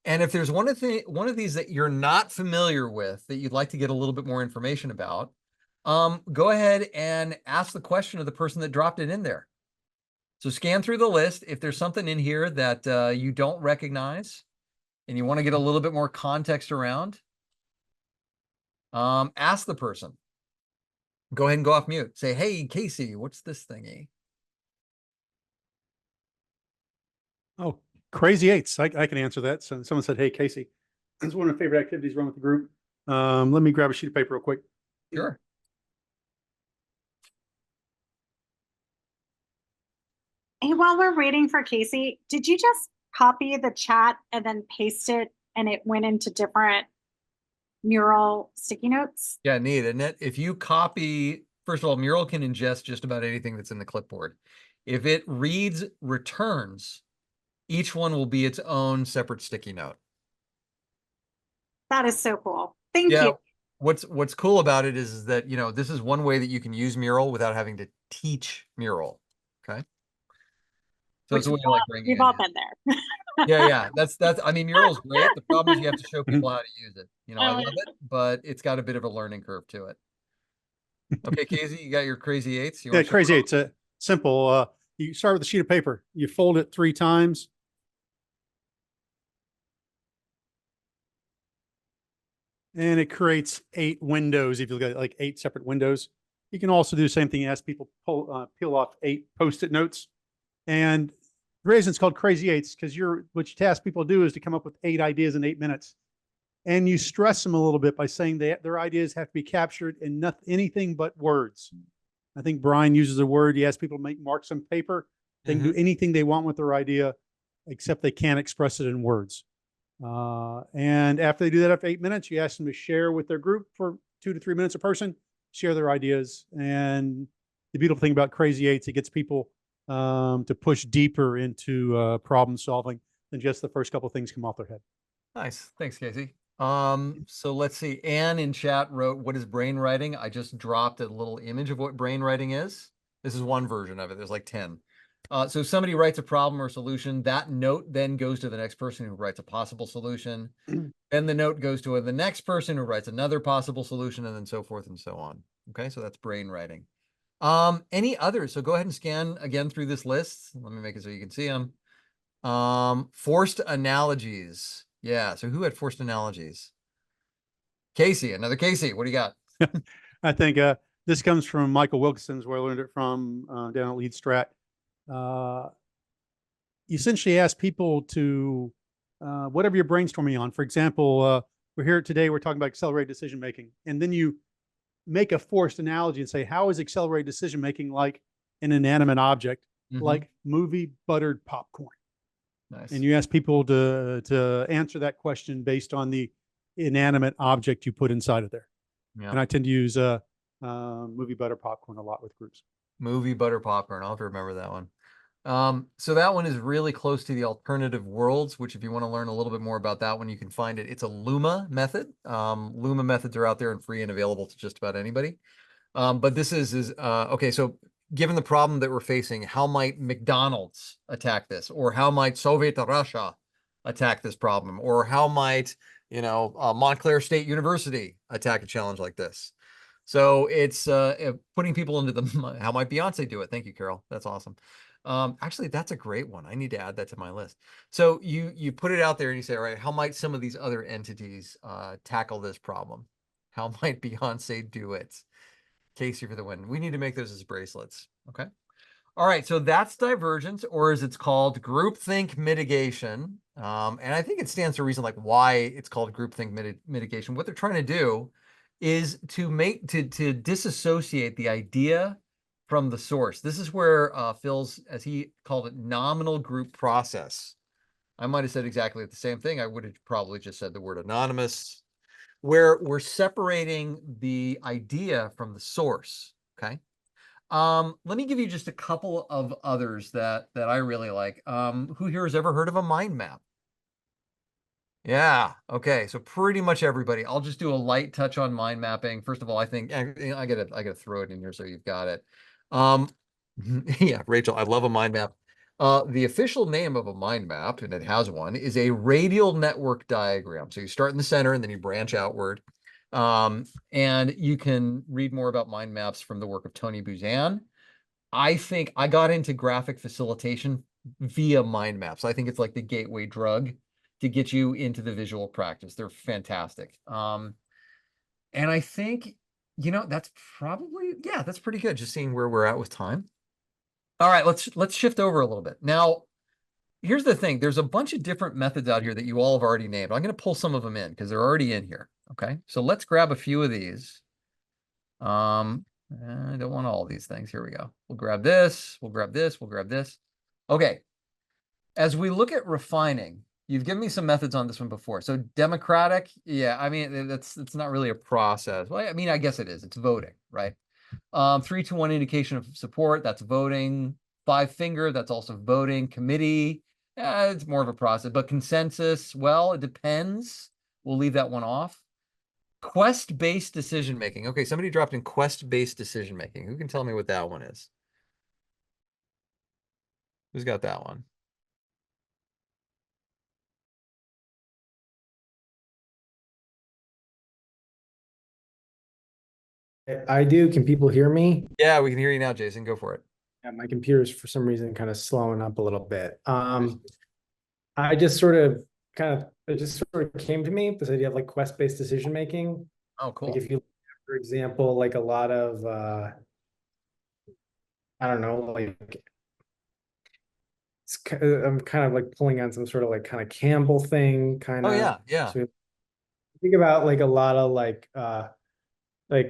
And if there's one of these that you're not familiar with that you'd like to get a little bit more information about, go ahead and ask the question of the person that dropped it in there. So scan through the list. If there's something in here that you don't recognize and you want to get a little bit more context around, ask the person. Go ahead and go off mute. Say, hey, Casey, what's this thingy? Oh, crazy eights. I can answer that. So someone said, hey, Casey, it's one of my favorite activities run with the group. Let me grab a sheet of paper real quick. Sure. Hey, while we're waiting for Casey, did you just copy the chat and then paste it and it went into different mural sticky notes? Yeah, neat, isn't it? If you copy, first of all, Mural can ingest just about anything that's in the clipboard. If it reads returns, each one will be its own separate sticky note. That is so cool. Thank Yeah. you. What's cool about it is that, you know, this is one way that you can use Mural without having to teach Mural. Okay. So it's a way to like bring it We've in. all been there. Yeah. That's, I mean, Mural's great. The problem is you have to show people how to use it. You know, I love it, but it's got a bit of a learning curve to it. Okay, Casey, you got your crazy eights? You Yeah, want to show crazy it eights. Simple. You start with a sheet of paper. You fold it 3 times. And it creates 8 windows. If you look at like 8 separate windows, you can also do the same thing. Ask people peel off 8 Post-it notes. And the reason it's called crazy eights because what you task people to do is to come up with 8 ideas in 8 minutes. And you stress them a little bit by saying that their ideas have to be captured in anything but words. I think Brian uses a word. He asks people to make marks on paper. They can do anything they want with their idea, except they can't express it in words. And after they do that, after 8 minutes, you ask them to share with their group for 2 to 3 minutes a person, share their ideas. And the beautiful thing about Crazy Eights, it gets people to push deeper into problem solving than just the first couple of things come off their head. Nice. Thanks, Casey. So let's see. Anne in chat wrote, what is brainwriting? I just dropped a little image of what brainwriting is. This is one version of it. There's like 10. So somebody writes a problem or solution. That note then goes to the next person who writes a possible solution. Then the note goes to the next person who writes another possible solution, and then so forth and so on. Okay, so that's brainwriting. Any others? So go ahead and scan again through this list. Let me make it so you can see them. Forced analogies. Yeah, so who had forced analogies? Casey, another Casey. What do you got? I think this comes from Michael Wilkinson's, where I learned it from down at Lead Strat. You essentially ask people to, whatever you're brainstorming on. For example, we're here today, we're talking about accelerated decision making. And then you make a forced analogy and say, how is accelerated decision making like an inanimate object, like movie buttered popcorn? Nice. And you ask people to answer that question based on the inanimate object you put inside of there. Yeah. And I tend to use movie butter popcorn a lot with groups. Movie butter popcorn. I'll have to remember that one. So that one is really close to the alternative worlds, which if you want to learn a little bit more about that one, you can find it. It's a Luma method. Luma methods are out there and free and available to just about anybody. But this is okay. So given the problem that we're facing, how might McDonald's attack this? Or how might Soviet Russia attack this problem? Or how might, Montclair State University attack a challenge like this? So it's putting people into the, how might Beyonce do it? Thank you, Carol. That's awesome. Actually, that's a great one. I need to add that to my list. So you put it out there and you say, all right, how might some of these other entities tackle this problem? How might Beyonce do it? Casey for the win. We need to make those as bracelets. Okay. All right. So that's divergence, or as it's called, groupthink mitigation. And I think it stands for a reason like why it's called groupthink mitigation. What they're trying to do is to disassociate the idea from the source. This is where Phil's, as he called it, nominal group process. I might have said exactly the same thing. I would have probably just said the word anonymous, where we're separating the idea from the source. Okay. Let me give you just a couple of others that I really like. Who here has ever heard of a mind map? Yeah. Okay. So pretty much everybody. I'll just do a light touch on mind mapping. First of all, I think I gotta throw it in here so you've got it. Yeah, Rachel, I love a mind map. The official name of a mind map, and it has one, is a radial network diagram. So you start in the center and then you branch outward. And you can read more about mind maps from the work of Tony Buzan. I think I got into graphic facilitation via mind maps. I think it's like the gateway drug to get you into the visual practice. They're fantastic. And I think, that's probably, yeah, that's pretty good. Just seeing where we're at with time. All right, let's shift over a little bit. Now, here's the thing. There's a bunch of different methods out here that you all have already named. I'm going to pull some of them in because they're already in here. Okay, so let's grab a few of these. I don't want all these things. Here we go. We'll grab this. We'll grab this. We'll grab this. Okay. As we look at refining, you've given me some methods on this one before. So democratic, yeah, I mean, it's not really a process. Well, I mean, I guess it is. It's voting, right? 3-2-1 indication of support, that's voting. 5-finger, that's also voting. Committee, it's more of a process. But consensus, well, it depends. We'll leave that one off. Quest-based decision-making. Okay, somebody dropped in quest-based decision-making. Who can tell me what that one is? Who's got that one? I do. Can people hear me? Yeah, we can hear you now, Jason. Go for it. Yeah, my computer's for some reason kind of slowing up a little bit. I just sort of it just sort of came to me, this idea of like quest-based decision making. Oh, cool. Like if you, for example, like a lot of I don't know, like I'm kind of like pulling on some sort of like kind of Campbell thing, kind of. Oh, yeah. So think about like a lot of like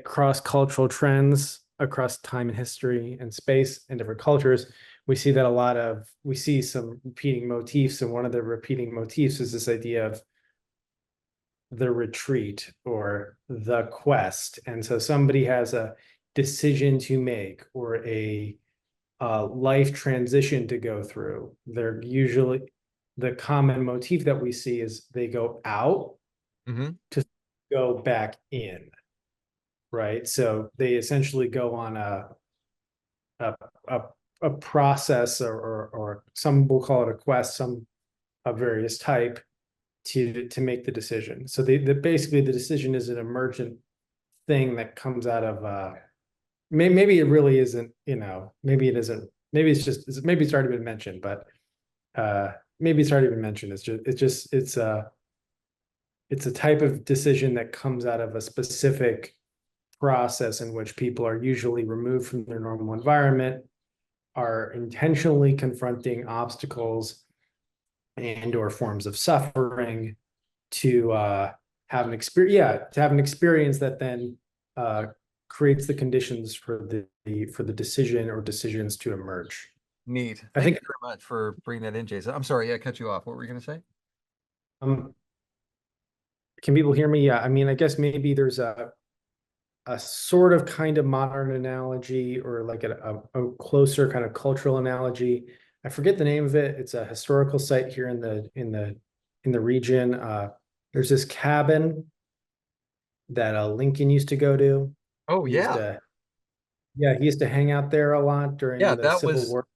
cross-cultural trends across time and history and space and different cultures. We see that we see some repeating motifs, and one of the repeating motifs is this idea of the retreat or the quest. And so somebody has a decision to make or a life transition to go through. They're usually, the common motif that we see is they go out to go back in. Right. So they essentially go on a process or some will call it a quest, some of various type to make the decision. So basically the decision is an emergent thing that comes out of maybe it really isn't, maybe it isn't, maybe it's already been mentioned, but maybe it's already been mentioned. It's a type of decision that comes out of a specific process in which people are usually removed from their normal environment, are intentionally confronting obstacles and or forms of suffering to have an experience that then creates the conditions for the decision or decisions to emerge. Neat. I Thank think- you very much for bringing that in, Jason. I'm sorry, I cut you off. What were you going to say? Can people hear me? Yeah, I mean, I guess maybe there's a sort of kind of modern analogy or like a closer kind of cultural analogy. I forget the name of it. It's a historical site here in the region. There's this cabin that Lincoln used to go to. Oh, He used he used to hang out there a lot during the Civil War.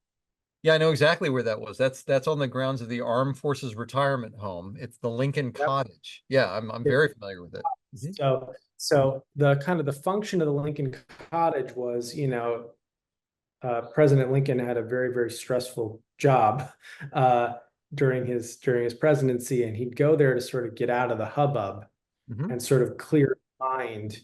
Yeah, I know exactly where that was. That's on the grounds of the Armed Forces Retirement Home. It's the Lincoln Cottage. Yeah, I'm very familiar with it. So the kind of the function of the Lincoln Cottage was, President Lincoln had a very, very stressful job during his presidency, and he'd go there to sort of get out of the hubbub and sort of clear his mind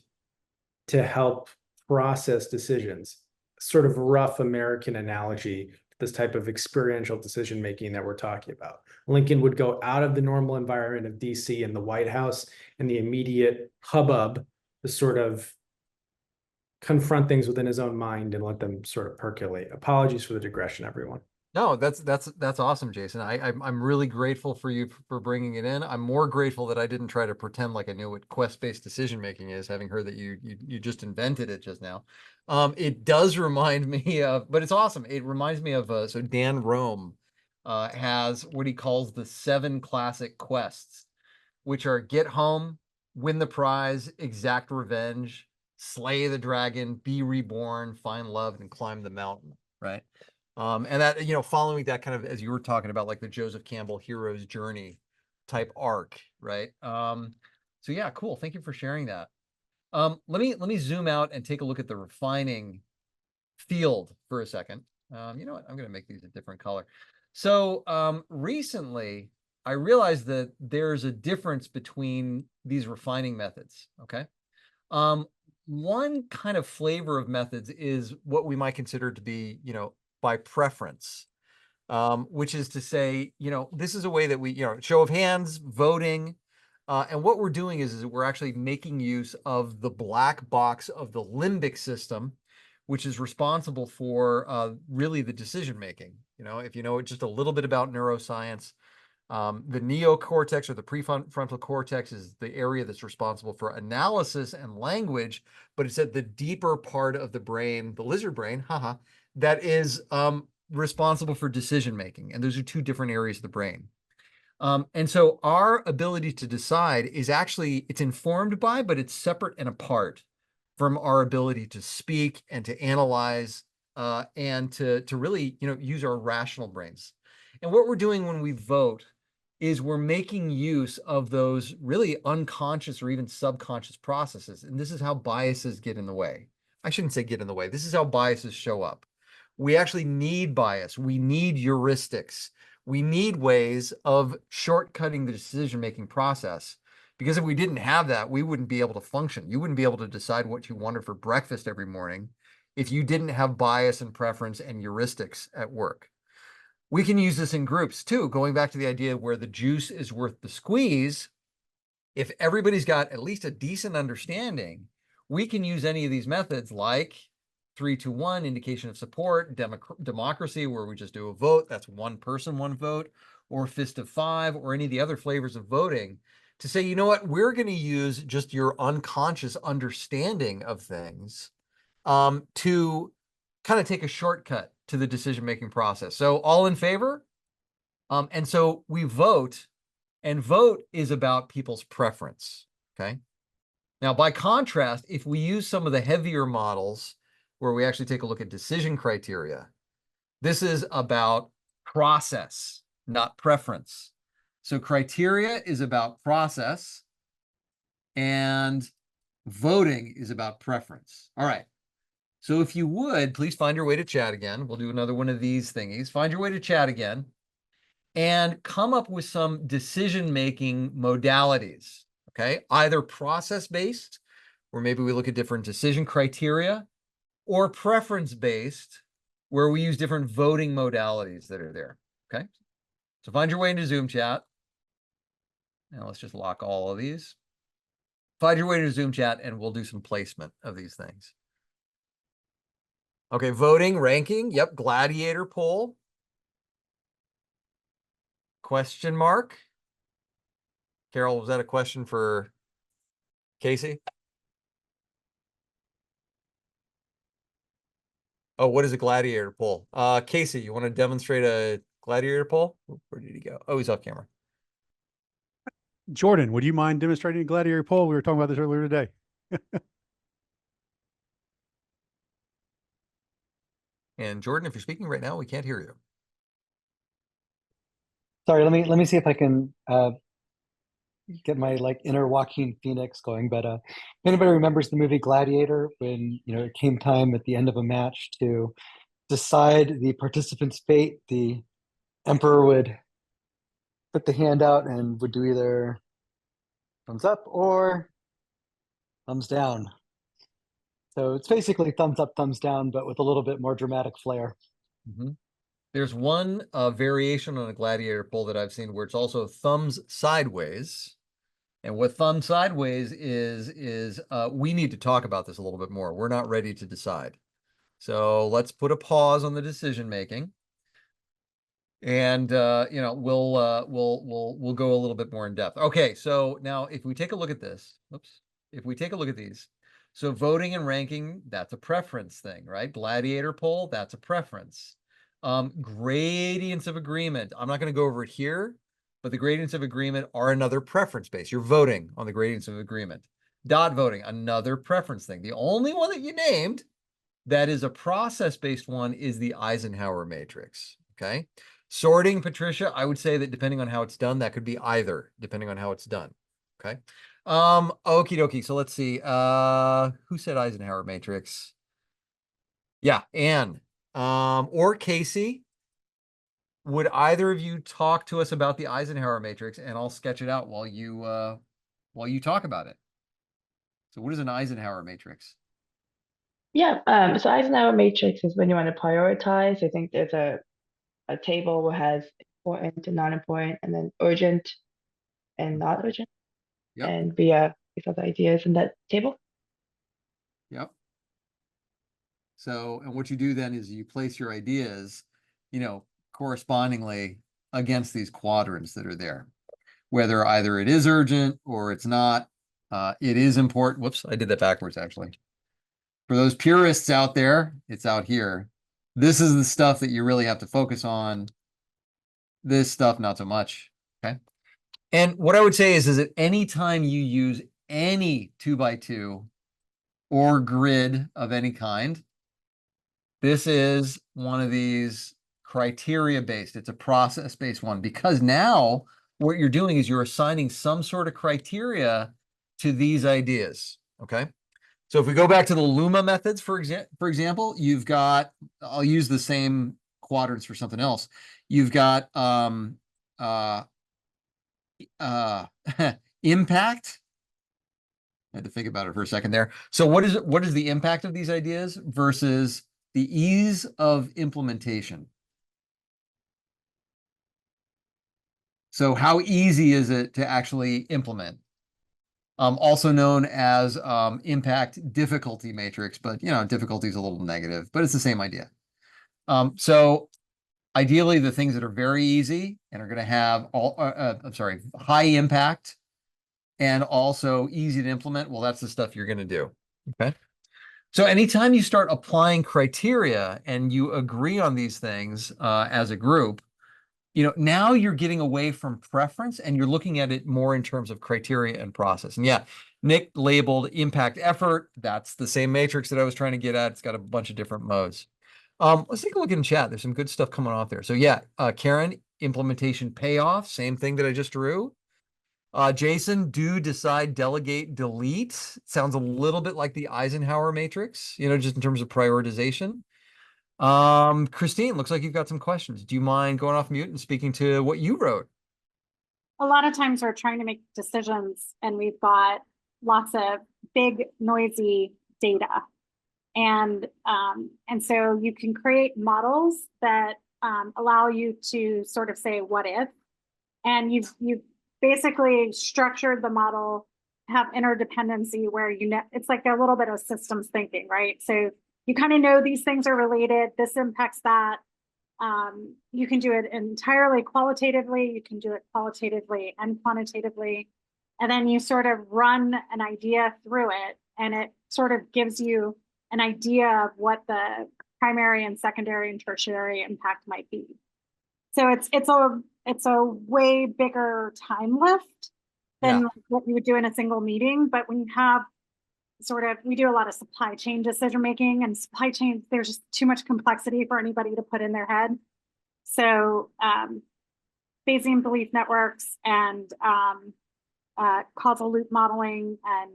to help process decisions. Sort of rough American analogy, this type of experiential decision making that we're talking about. Lincoln would go out of the normal environment of DC and the White House and the immediate hubbub to sort of confront things within his own mind and let them sort of percolate. Apologies for the digression, everyone. No, that's awesome, Jason. I'm really grateful for you for bringing it in. I'm more grateful that I didn't try to pretend like I knew what quest-based decision making is, having heard that you just invented it just now. It does remind me of, but it's awesome. It reminds me of so Dan Rome has what he calls the 7 classic quests, which are get home, win the prize, exact revenge, slay the dragon, be reborn, find love, and climb the mountain. Right. And that, following that kind of, as you were talking about, like the Joseph Campbell hero's journey type arc, right? So yeah, cool. Thank you for sharing that. Let me zoom out and take a look at the refining field for a second. You know what? I'm going to make these a different color. So recently, I realized that there's a difference between these refining methods. Okay. One kind of flavor of methods is what we might consider to be, by preference, which is to say, this is a way that we, show of hands, voting. And what we're doing is we're actually making use of the black box of the limbic system, which is responsible for really the decision making. If you know just a little bit about neuroscience, the neocortex or the prefrontal cortex is the area that's responsible for analysis and language, but it's at the deeper part of the brain, the lizard brain, that is responsible for decision making. And those are two different areas of the brain. And so our ability to decide is actually, it's informed by, but it's separate and apart from our ability to speak and to analyze and to really, use our rational brains. And what we're doing when we vote is we're making use of those really unconscious or even subconscious processes. And this is how biases get in the way. I shouldn't say get in the way. This is how biases show up. We actually need bias. We need heuristics. We need ways of shortcutting the decision-making process. Because if we didn't have that, we wouldn't be able to function. You wouldn't be able to decide what you wanted for breakfast every morning if you didn't have bias and preference and heuristics at work. We can use this in groups too, going back to the idea where the juice is worth the squeeze. If everybody's got at least a decent understanding, we can use any of these methods like 3-2-1, indication of support, democracy, where we just do a vote, that's one person, one vote, or fist of five, or any of the other flavors of voting, to say, you know what, we're going to use just your unconscious understanding of things to kind of take a shortcut to the decision-making process. So all in favor? And so we vote, and vote is about people's preference, okay? Now, by contrast, if we use some of the heavier models where we actually take a look at decision criteria, this is about process, not preference. So criteria is about process, and voting is about preference. All right. So if you would, please find your way to chat again. We'll do another one of these thingies. Find your way to chat again and come up with some decision-making modalities, okay? Either process-based, where maybe we look at different decision criteria, or preference-based, where we use different voting modalities that are there, okay? So find your way into Zoom chat. Now let's just lock all of these. Find your way to Zoom chat and we'll do some placement of these things. Okay, voting, ranking, yep, gladiator poll. Question mark. Carol, was that a question for Casey? Oh, what is a gladiator poll? Casey, you want to demonstrate a gladiator poll? Where did he go? Oh, he's off camera. Jordan, would you mind demonstrating a gladiator poll? We were talking about this earlier today. And Jordan, if you're speaking right now, we can't hear you. Sorry, let me see if I can get my inner Joaquin Phoenix going. But if anybody remembers the movie Gladiator, when it came time at the end of a match to decide the participant's fate, the emperor would put the hand out and would do either thumbs up or thumbs down. So it's basically thumbs up, thumbs down, but with a little bit more dramatic flair. Mm-hmm. There's one variation on a gladiator poll that I've seen where it's also thumbs sideways. And what thumb sideways is we need to talk about this a little bit more. We're not ready to decide. So let's put a pause on the decision making. And we'll go a little bit more in depth. Okay, so now if we take a look at this, if we take a look at these, so voting and ranking, that's a preference thing, right? Gladiator poll, that's a preference. Gradients of agreement, I'm not going to go over it here, but the gradients of agreement are another preference base. You're voting on the gradients of agreement. Dot voting, another preference thing. The only one that you named that is a process-based one is the Eisenhower matrix, okay? Sorting, Patricia, I would say that depending on how it's done, that could be either, depending on how it's done, okay? Okie dokie, so let's see. Who said Eisenhower matrix? Yeah, Anne, or Casey, would either of you talk to us about the Eisenhower matrix, and I'll sketch it out while you talk about it. So what is an Eisenhower matrix? Yeah, so Eisenhower matrix is when you want to prioritize. I think there's a table that has important and non-important, and then urgent and not urgent, Yep. and these other ideas in that table. Yep. So, and what you do then is you place your ideas, correspondingly against these quadrants that are there, whether either it is urgent or it's not. It is important. Whoops, I did that backwards, actually. For those purists out there, it's out here. This is the stuff that you really have to focus on. This stuff, not so much. Okay. And what I would say is that anytime you use any 2x2 or grid of any kind, this is one of these criteria-based. It's a process-based one, because now what you're doing is you're assigning some sort of criteria to these ideas. Okay. So if we go back to the Luma methods, for example, you've got, I'll use the same quadrants for something else. You've got impact. I had to think about it for a second there. So what is the impact of these ideas versus the ease of implementation? So how easy is it to actually implement? Also known as impact difficulty matrix, but difficulty is a little negative, but it's the same idea. So ideally, the things that are very easy and are going to have high impact and also easy to implement, well, that's the stuff you're going to do. Okay. So anytime you start applying criteria and you agree on these things as a group, now you're getting away from preference and you're looking at it more in terms of criteria and process. And yeah, Nick labeled impact effort. That's the same matrix that I was trying to get at. It's got a bunch of different modes. Let's take a look in chat. There's some good stuff coming off there. So yeah, Karen, implementation payoff, same thing that I just drew. Jason, do, decide, delegate, delete. Sounds a little bit like the Eisenhower matrix, just in terms of prioritization. Christine, looks like you've got some questions. Do you mind going off mute and speaking to what you wrote? A lot of times we're trying to make decisions and we've got lots of big noisy data. And so you can create models that allow you to sort of say what if, and you've basically structured the model, have interdependency where it's like a little bit of systems thinking, right? So you kind of know these things are related, this impacts that. You can do it entirely qualitatively, you can do it qualitatively and quantitatively, and then you sort of run an idea through it, and it sort of gives you an idea of what the primary and secondary and tertiary impact might be. So it's a way bigger time lift than what you would do in a single meeting. But when you have we do a lot of supply chain decision making, and supply chain, there's just too much complexity for anybody to put in their head. So Bayesian belief networks and causal loop modeling and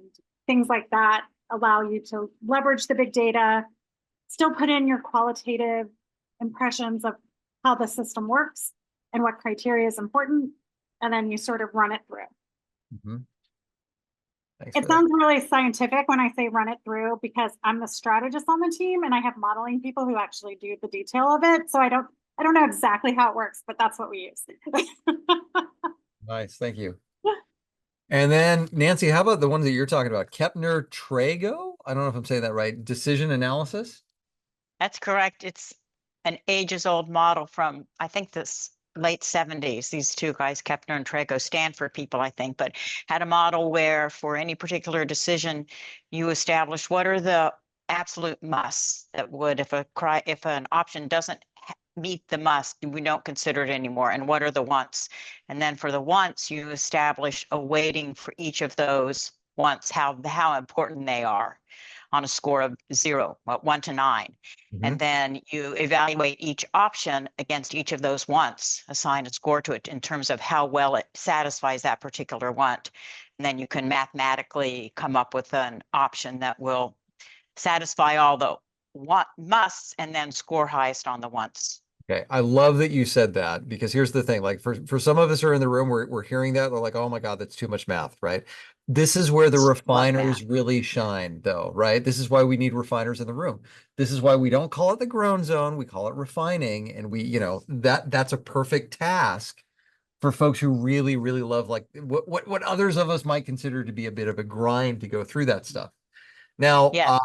things like that allow you to leverage the big data, still put in your qualitative impressions of how the system works and what criteria is important, and then you sort of run it through. Mm-hmm. It sounds really scientific when I say run it through, because I'm the strategist on the team and I have modeling people who actually do the detail of it. So I don't know exactly how it works, but that's what we use. Nice, thank you. And then Nancy, how about the ones that you're talking about? Kepner-Trago? I don't know if I'm saying that right. Decision analysis? That's correct. It's an ages-old model from, I think, this late 70s. These two guys, Kepner and Trago, Stanford people, I think, but had a model where for any particular decision, you establish what are the absolute musts that would, if an option doesn't meet the must, we don't consider it anymore, and what are the wants. And then for the wants, you establish a weighting for each of those wants, how important they are on a score of 0, 1 to 9. And then you evaluate each option against each of those wants, assign a score to it in terms of how well it satisfies that particular want. And then you can mathematically come up with an option that will satisfy all the musts and then score highest on the wants. Okay, I love that you said that, because here's the thing, like for some of us who are in the room, we're hearing that, they're like, oh my God, that's too much math, right? This is where the Love refiners math. really shine though, right? This is why we need refiners in the room. This is why we don't call it the groan zone, we call it refining. And we, that's a perfect task for folks who really, really love like what others of us might consider to be a bit of a grind to go through that stuff. Now, Yeah.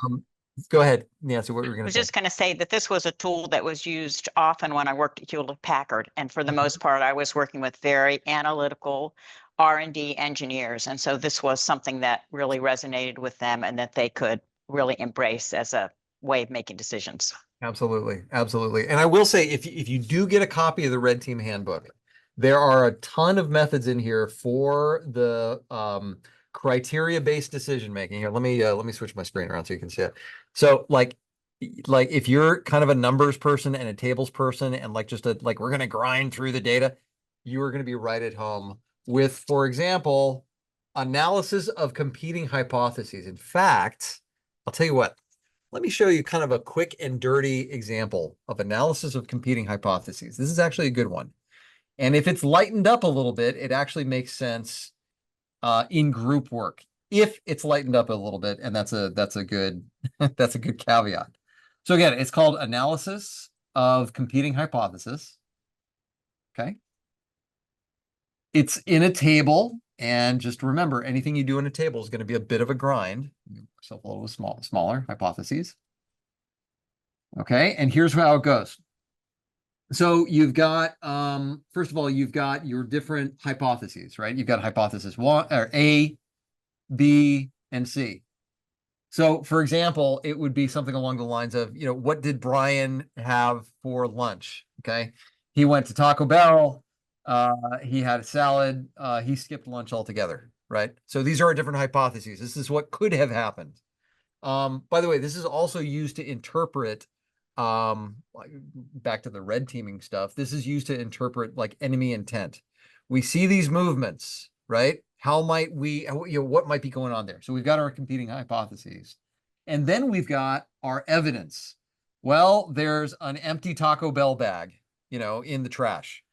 go ahead, Nancy, what were you I going to was say? just going to say that this was a tool that was used often when I worked at Hewlett Packard. And for the most part, I was working with very analytical R&D engineers. And so this was something that really resonated with them and that they could really embrace as a way of making decisions. Absolutely, absolutely. And I will say, if you do get a copy of the Red Team Handbook, there are a ton of methods in here for the criteria-based decision making. Here, let me switch my screen around so you can see it. So like if you're kind of a numbers person and a tables person and like we're gonna grind through the data, you are gonna be right at home with, for example, analysis of competing hypotheses. In fact, I'll tell you what. Let me show you kind of a quick and dirty example of analysis of competing hypotheses. This is actually a good one. And if it's lightened up a little bit, it actually makes sense in group work. If it's lightened up a little bit, and that's a good that's a good caveat. So again, it's called analysis of competing hypothesis. Okay. It's in a table, and just remember, anything you do in a table is going to be a bit of a grind. Give yourself a little smaller hypotheses. Okay, and here's how it goes. So you've got, first of all, you've got your different hypotheses, right? You've got hypothesis one, or A, B, and C. So for example, it would be something along the lines of, what did Brian have for lunch? Okay, he went to Taco Bell, he had a salad, he skipped lunch altogether, right? So these are our different hypotheses. This is what could have happened. By the way, this is also used to interpret, like, back to the red teaming stuff. This is used to interpret like enemy intent. We see these movements, right? How might we, what might be going on there? So we've got our competing hypotheses. And then we've got our evidence. Well, there's an empty Taco Bell bag, in the trash.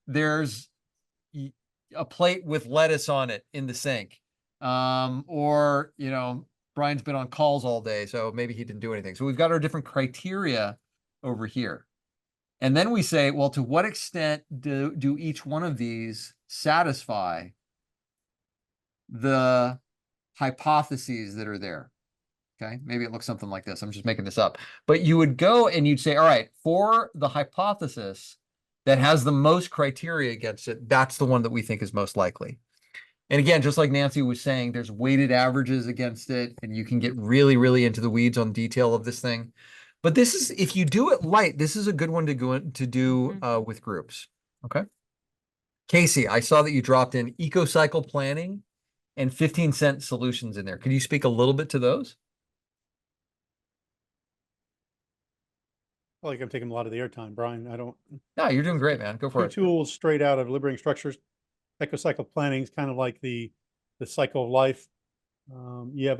There's a plate with lettuce on it in the sink. Or, Brian's been on calls all day, so maybe he didn't do anything. So we've got our different criteria over here. And then we say, well, to what extent do each one of these satisfy the hypotheses that are there? Okay, maybe it looks something like this. I'm just making this up. But you would go and you'd say, all right, for the hypothesis that has the most criteria against it, that's the one that we think is most likely. And again, just like Nancy was saying, there's weighted averages against it, and you can get really, really into the weeds on detail of this thing. But this is, if you do it light, this is a good one to go in, to do with groups. Okay. Casey, I saw that you dropped in eco-cycle planning and 15-cent solutions in there. Could you speak a little bit to those? I feel like I'm taking a lot of the airtime, Brian. I don't. No, you're doing great, man. Go for it. Tools straight out of Liberating Structures. Eco-cycle planning is kind of like the cycle of life. You have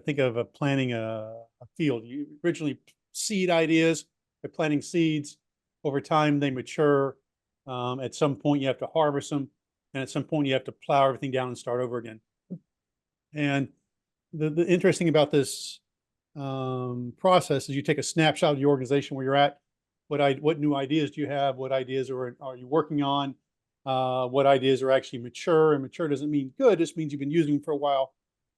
think of planning a field. You originally seed ideas by planting seeds. Over time, they mature. At some point, you have to harvest them, and at some point, you have to plow everything down and start over again. And the interesting about this process is you take a snapshot of the organization where you're at. What new ideas do you have? What ideas are you working on? What ideas are actually mature, and mature doesn't mean good. It just means you've been using them for a while.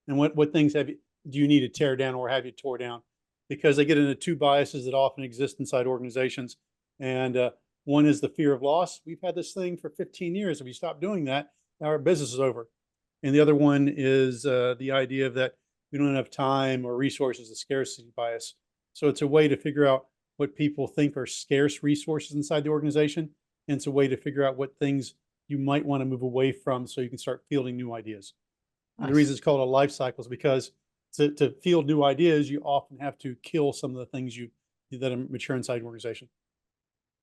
And what things do you need to tear down, or have you tore down? Because they get into two biases that often exist inside organizations. And one is the fear of loss. We've had this thing for 15 years. If we stop doing that, our business is over. And the other one is the idea of that we don't have time or resources, the scarcity bias. So it's a way to figure out what people think are scarce resources inside the organization. And it's a way to figure out what things you might want to move away from so you can start fielding new ideas. Nice. The reason it's called a life cycle is because to field new ideas, you often have to kill some of the things that are mature inside your organization.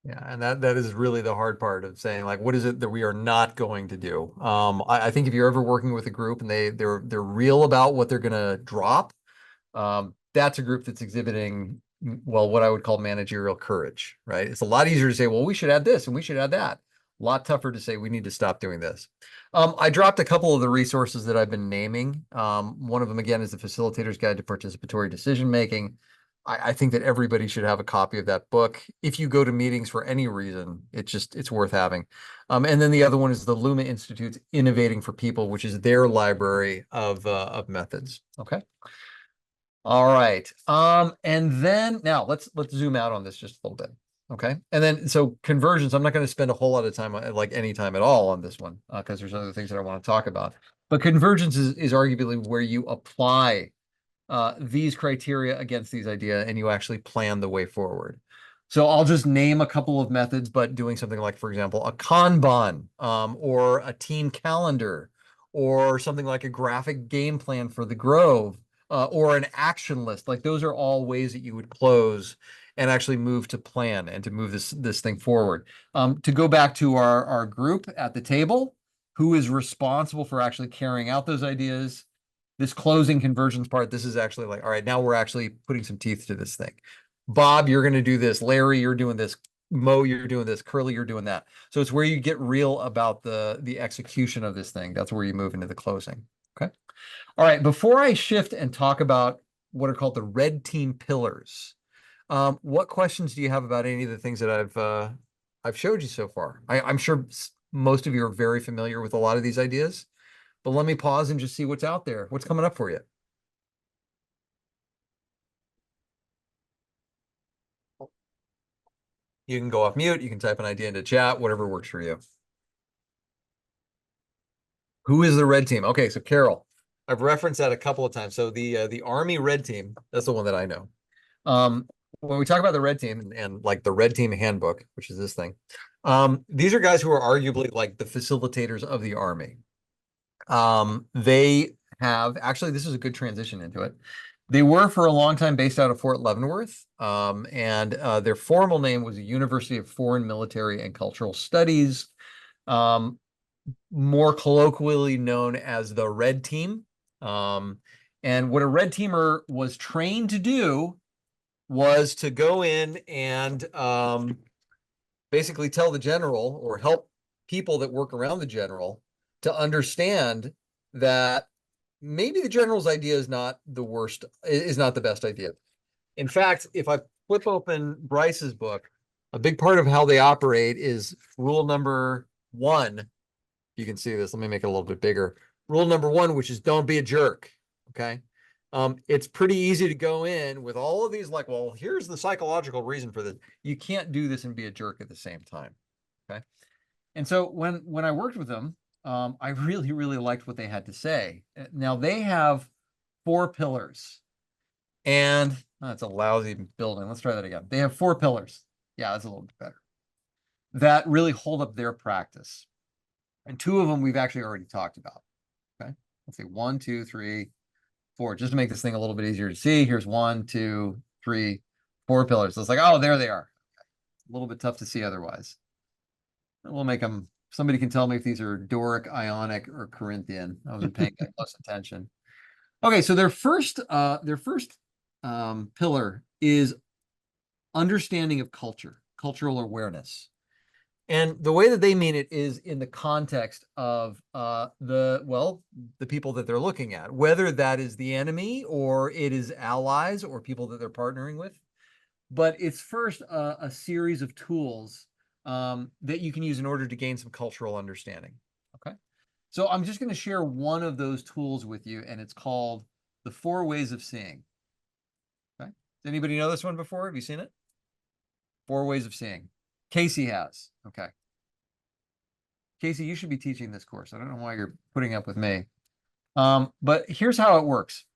Yeah, and that is really the hard part of saying, like, what is it that we are not going to do? I think if you're ever working with a group and they're real about what they're going to drop, That's a group that's exhibiting, well, what I would call managerial courage, right? It's a lot easier to say, well, we should add this and we should add that. A lot tougher to say we need to stop doing this. I dropped a couple of the resources that I've been naming. One of them, again, is the Facilitator's Guide to Participatory Decision Making. I think that everybody should have a copy of that book. If you go to meetings for any reason, it's worth having. And then the other one is the Luma Institute's Innovating for People, which is their library of methods. Okay. All right. And then now let's zoom out on this just a little bit. Okay. And then so conversions, I'm not going to spend a whole lot of time, like any time at all on this one, because there's other things that I want to talk about. But convergence is arguably where you apply these criteria against these ideas and you actually plan the way forward. So I'll just name a couple of methods, but doing something like, for example, a Kanban, or a team calendar, or something like a graphic game plan for the Grove, or an action list. Like those are all ways that you would close and actually move to plan and to move this thing forward. To go back to our group at the table, who is responsible for actually carrying out those ideas? This closing conversions part, this is actually like, all right, now we're actually putting some teeth to this thing. Bob, you're going to do this. Larry, you're doing this. Mo, you're doing this. Curly, you're doing that. So it's where you get real about the execution of this thing. That's where you move into the closing. Okay. All right. Before I shift and talk about what are called the Red Team pillars, what questions do you have about any of the things that I've showed you so far? I'm sure most of you are very familiar with a lot of these ideas, but let me pause and just see what's out there. What's coming up for you? You can go off mute. You can type an idea into chat, whatever works for you. Who is the Red Team? Okay, so Carol, I've referenced that a couple of times. So the Army Red Team, that's the one that I know. When we talk about the Red Team and like the Red Team Handbook, which is this thing, these are guys who are arguably like the facilitators of the Army. They have, actually, this is a good transition into it. They were for a long time based out of Fort Leavenworth, and their formal name was the University of Foreign Military and Cultural Studies, more colloquially known as the Red Team. And what a Red Teamer was trained to do was to go in and basically tell the general or help people that work around the general to understand that maybe the general's idea is not the worst, is not the best idea. In fact, if I flip open Bryce's book, a big part of how they operate is rule number 1. You can see this. Let me make it a little bit bigger. Rule number 1, which is don't be a jerk. Okay. It's pretty easy to go in with all of these, like, well, here's the psychological reason for this. You can't do this and be a jerk at the same time. Okay. And so when I worked with them, I really, really liked what they had to say. Now they have 4 pillars, and it's a lousy building. Let's try that again. They have 4 pillars. Yeah, that's a little bit better. That really hold up their practice. And 2 of them we've actually already talked about. Okay. Let's see, 1, 2, 3, 4. Just to make this thing a little bit easier to see, here's 1, 2, 3, 4 pillars. So it's like, oh, there they are. A little bit tough to see otherwise. We'll make them. Somebody can tell me if these are Doric, Ionic, or Corinthian. I wasn't paying that close attention. Okay, so their first pillar is understanding of culture, cultural awareness. And the way that they mean it is in the context of the people that they're looking at, whether that is the enemy or it is allies or people that they're partnering with. But it's first a series of tools that you can use in order to gain some cultural understanding. Okay. So I'm just going to share one of those tools with you, and it's called the 4 Ways of Seeing. Okay. Does anybody know this one before? Have you seen it? 4 Ways of Seeing. Casey has. Okay. Casey, you should be teaching this course. I don't know why you're putting up with me. But here's how it works.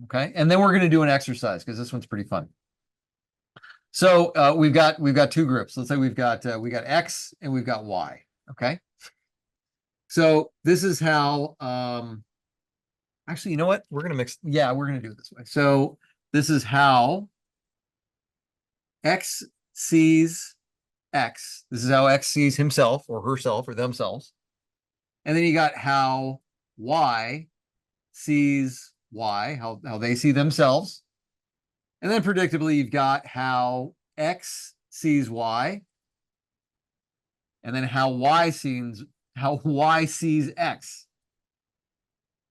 Okay. And then we're going to do an exercise because this one's pretty fun. So we've got 2 groups. Let's say we got X and we've got Y. Okay. So this is how actually, you know what? We're gonna mix. Yeah, we're gonna do it this way. So this is how X sees X. This is how X sees himself or herself or themselves. And then you got how Y sees Y, how they see themselves. And then predictably, you've got how X sees Y. And then how Y sees X.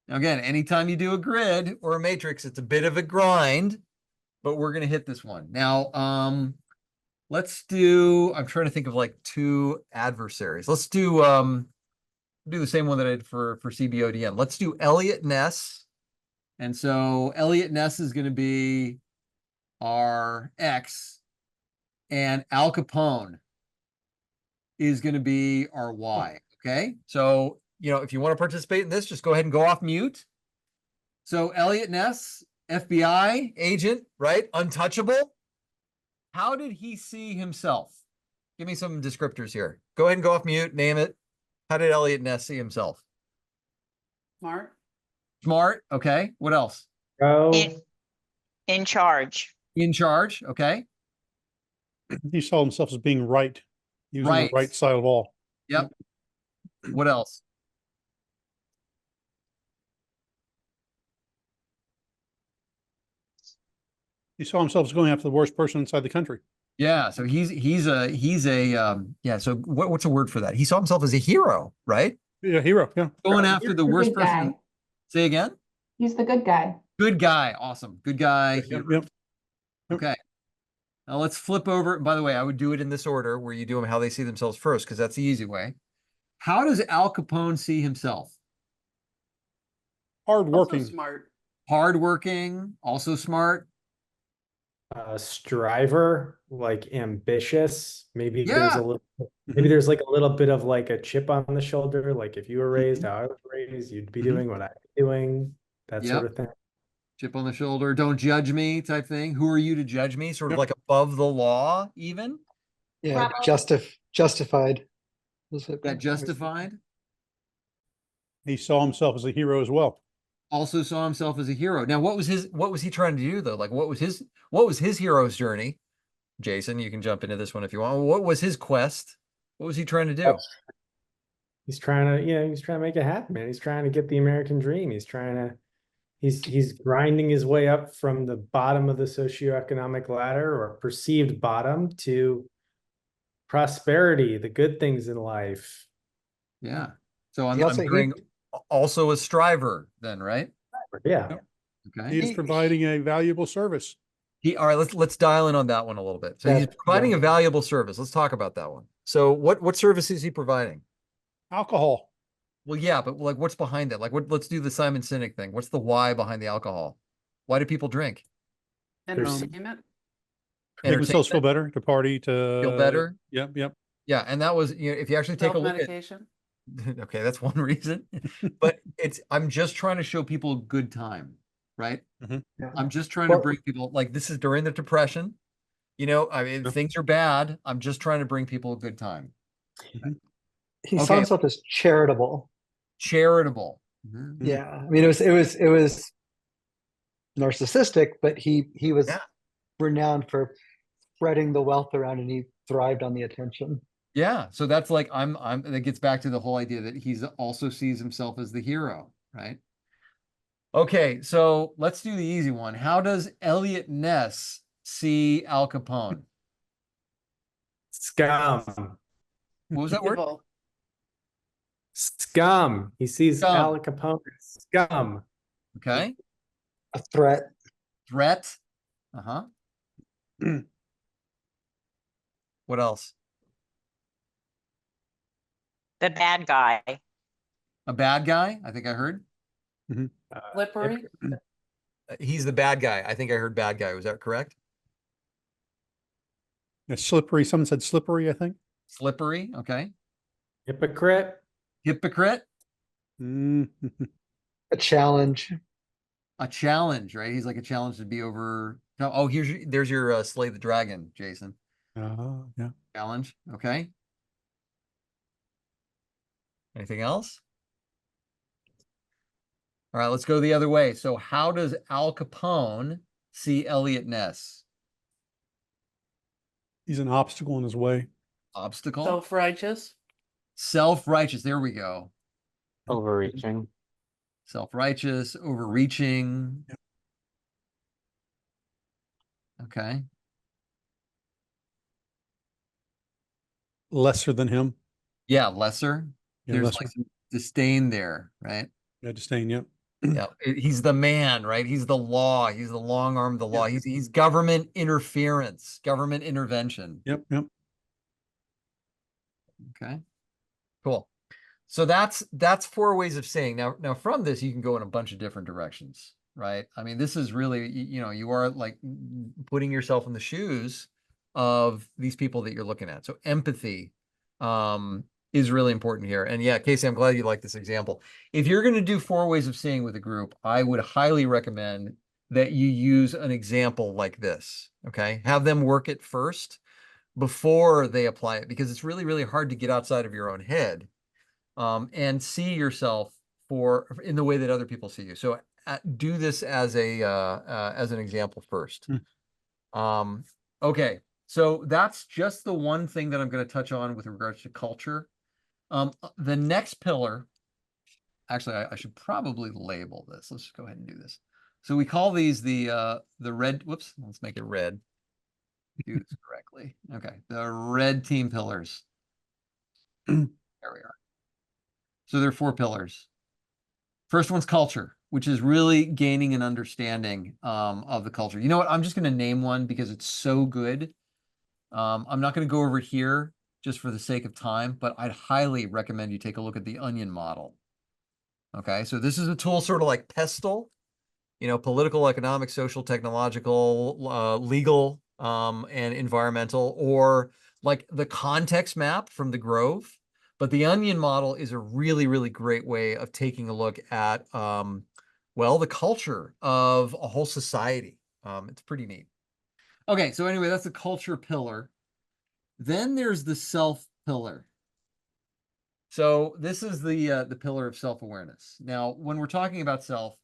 Now again, anytime you do a grid or a matrix, it's a bit of a grind, but we're gonna hit this one. Now, let's do, I'm trying to think of like two adversaries. Let's do the same one that I did for CBODN. Let's do Elliot Ness. And so Elliot Ness is going to be our X, and Al Capone is going to be our Y. Okay. So, if you want to participate in this, just go ahead and go off mute. So Elliot Ness, FBI agent, right? Untouchable. How did he see himself? Give me some descriptors here. Go ahead and go off mute, name it. How did Elliot Ness see himself? Smart. Smart. Okay. What else? In charge. In charge. Okay. He saw himself as being right. He was on the right side of all. Yep. What else? He saw himself as going after the worst person inside the country. Yeah. So he's a yeah. So what's a word for that? He saw himself as a hero, right? Yeah, hero. Yeah. Going after the worst person. Guy. Say again? He's the good guy. Good guy. Awesome. Good guy. Yep. Okay. Now let's flip over. By the way, I would do it in this order where you do them how they see themselves first, because that's the easy way. How does Al Capone see himself? Hardworking. Also smart. Hardworking, also smart. Striver, like ambitious. Maybe Yeah. there's a little, maybe there's like a little bit of like a chip on the shoulder. Like if you were raised how I was raised, you'd be doing what I'm doing. That sort of thing. Chip on the shoulder, don't judge me type thing. Who are you to judge me? Sort of like above the law, even. Yeah, justified. Was it That justified. He saw himself as a hero as well. Also saw himself as a hero. Now, what was he trying to do though? Like, what was his hero's journey? Jason, you can jump into this one if you want. What was his quest? What was he trying to do? He's trying to make it happen, man. He's trying to get the American dream. He's grinding his way up from the bottom of the socioeconomic ladder, or perceived bottom, to prosperity, the good things in life. Yeah. So I'm also- hearing also a striver then, right? Yeah. Okay. He is providing a valuable service. All right, let's dial in on that one a little bit. So he's providing a valuable service. Let's talk about that one. So what service is he providing? Alcohol. Well, yeah, but like what's behind it? Like let's do the Simon Sinek thing. What's the why behind the alcohol? Why do people drink? Entertainment. Make themselves feel better, to party, to Feel better. Yep. Yeah, and that was, if you actually take a look at, Self-medication. okay, that's one reason, but I'm just trying to show people a good time, right? I'm just trying to bring people, like, this is during the Depression, I mean, things are bad. I'm just trying to bring people a good time. He saw himself as charitable. Charitable. Yeah, I mean, it was narcissistic, but he was renowned for spreading the wealth around, and he thrived on the attention. Yeah, so that's like that gets back to the whole idea that he's also sees himself as the hero, right? Okay, so let's do the easy one. How does Elliot Ness see Al Capone? Scum. What was that word? Evil. Scum. He sees Scum. Al Capone as scum. Okay. A threat. Threat. Uh-huh. What else? The bad guy. A bad guy, I think I heard. Slippery. He's the bad guy. I think I heard bad guy. Was that correct? Yeah, slippery. Someone said slippery, I think. Slippery. Okay. Hypocrite. Hypocrite. A challenge. A challenge, right? He's like a challenge to be over. No, oh, there's your Slay the Dragon, Jason. Yeah. Challenge. Okay. Anything else? All right, let's go the other way. So how does Al Capone see Elliot Ness? He's an obstacle in his way. Obstacle? Self-righteous. Self-righteous. There we go. Overreaching. Self-righteous, overreaching. Okay. Lesser than him. Yeah, lesser. Yeah, There's lesser. like some disdain there, right? Yeah, disdain. Yep. Yeah, he's the man, right? He's the law. He's the long arm of the law. He's government interference, government intervention. Yep. Yep. Okay, cool. So that's 4 ways of saying. Now from this, you can go in a bunch of different directions, right? I mean, this is really, you know, you are like putting yourself in the shoes of these people that you're looking at. So empathy is really important here. And yeah, Casey, I'm glad you like this example. If you're going to do 4 ways of seeing with a group, I would highly recommend that you use an example like this. Okay, have them work it first before they apply it, because it's really, really hard to get outside of your own head and see yourself in the way that other people see you. So do this as an example first. Okay, so that's just the one thing that I'm going to touch on with regards to culture. The next pillar, actually, I should probably label this. Let's just go ahead and do this. So we call these the red. Whoops, let's make it red. Do this correctly. Okay, the red team pillars. There we are. So there are 4 pillars. First one's culture, which is really gaining an understanding of the culture. You know what? I'm just going to name one because it's so good. I'm not going to go over here just for the sake of time, but I'd highly recommend you take a look at the onion model. Okay, so this is a tool sort of like Pestle, you know, political, economic, social, technological, legal, and environmental, or like the context map from the Grove. But the onion model is a really, really great way of taking a look at, well, the culture of a whole society. It's pretty neat. Okay, so anyway, that's the culture pillar. Then there's the self pillar. So this is the pillar of self-awareness. Now, when we're talking about self,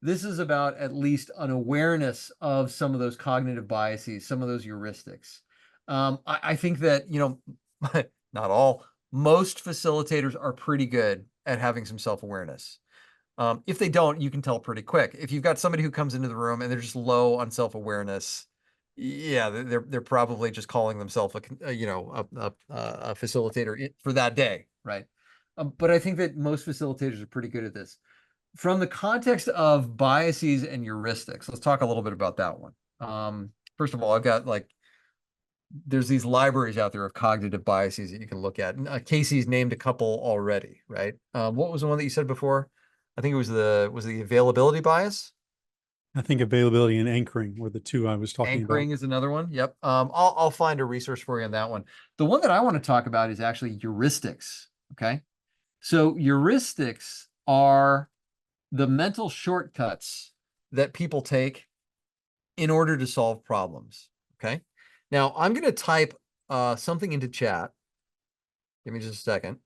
this is about at least an awareness of some of those cognitive biases, some of those heuristics. I think that, you know, not all, most facilitators are pretty good at having some self-awareness. If they don't, you can tell pretty quick. If you've got somebody who comes into the room and they're just low on self-awareness, yeah, they're probably just calling themselves a facilitator for that day, right? But I think that most facilitators are pretty good at this. From the context of biases and heuristics, let's talk a little bit about that one. First of all, I've got there's these libraries out there of cognitive biases that you can look at. And Casey's named a couple already, right? What was the one that you said before? I think it was the availability bias. I think availability and anchoring were the 2 I was talking Anchoring about. is another one. Yep. I'll find a resource for you on that one. The one that I want to talk about is actually heuristics. Okay. So heuristics are the mental shortcuts that people take in order to solve problems. Okay. Now I'm going to type something into chat. Give me just a second.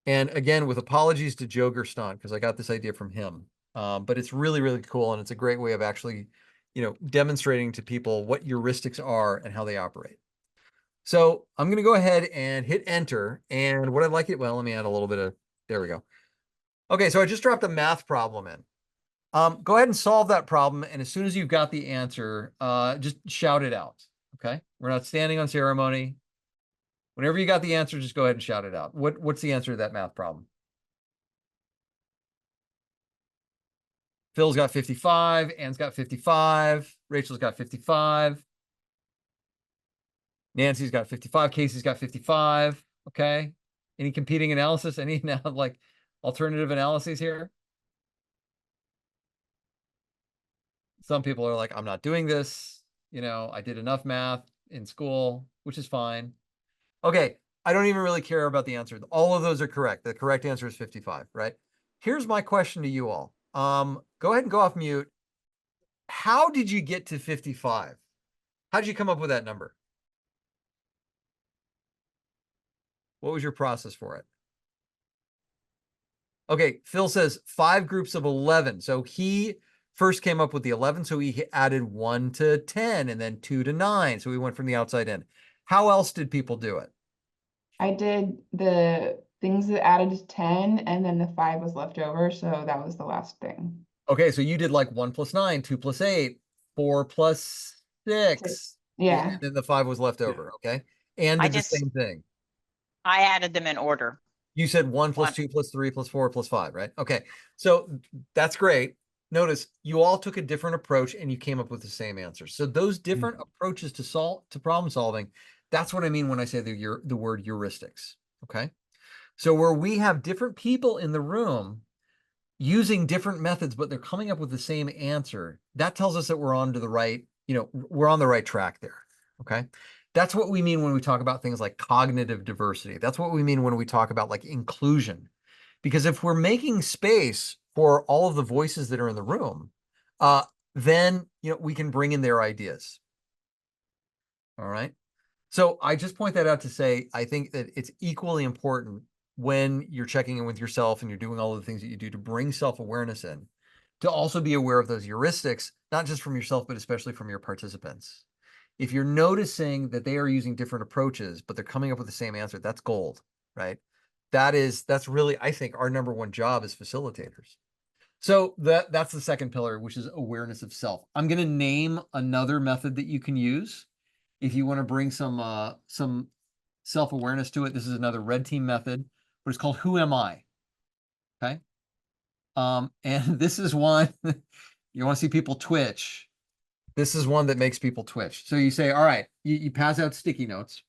And again, with apologies to Joe Gerston, because I got this idea from him. But it's really, really cool. And it's a great way of actually, you know, demonstrating to people what heuristics are and how they operate. So I'm going to go ahead and hit enter. And what I'd like it, well, let me add a little bit of, there we go. Okay, so I just dropped a math problem in. Go ahead and solve that problem. And as soon as you've got the answer, just shout it out. Okay, we're not standing on ceremony. Whenever you got the answer, just go ahead and shout it out. What's the answer to that math problem? Phil's got 55, Ann's got 55, Rachel's got 55, Nancy's got 55, Casey's got 55. Okay. Any competing analysis? Any now like alternative analyses here? Some people are like, I'm not doing this. You know, I did enough math in school, which is fine. Okay. I don't even really care about the answer. All of those are correct. The correct answer is 55, right? Here's my question to you all. Go ahead and go off mute. How did you get to 55? How did you come up with that number? What was your process for it? Okay, Phil says 5 groups of 11. So he first came up with the 11. So he added 1 to 10 and then 2 to 9. So we went from the outside in. How else did people do it? I did the things that added to 10, and then the 5 was left over, so that was the last thing. Okay, so you did like 1 plus 9, 2 plus 8, 4 plus 6. Yeah. And then the 5 was left over, okay? And I did the just- same thing. I added them in order. You said 1 plus 2 plus 3 plus 4 plus 5, right? Okay, so that's great. Notice you all took a different approach and you came up with the same answer. So those different approaches to problem solving, that's what I mean when I say the word heuristics, okay? So where we have different people in the room using different methods, but they're coming up with the same answer, that tells us that we're on to the right, we're on the right track there, okay? That's what we mean when we talk about things like cognitive diversity. That's what we mean when we talk about like inclusion. Because if we're making space for all of the voices that are in the room, then we can bring in their ideas. All right. So I just point that out to say, I think that it's equally important when you're checking in with yourself and you're doing all of the things that you do to bring self-awareness in, to also be aware of those heuristics, not just from yourself, but especially from your participants. If you're noticing that they are using different approaches, but they're coming up with the same answer, that's gold, right? That's really, I think, our number one job as facilitators. So that's the second pillar, which is awareness of self. I'm going to name another method that you can use if you want to bring some self-awareness to it. This is another Red Team method, but it's called Who Am I? Okay. And this is one, you want to see people twitch. This is one that makes people twitch. So you say, all right, you pass out sticky notes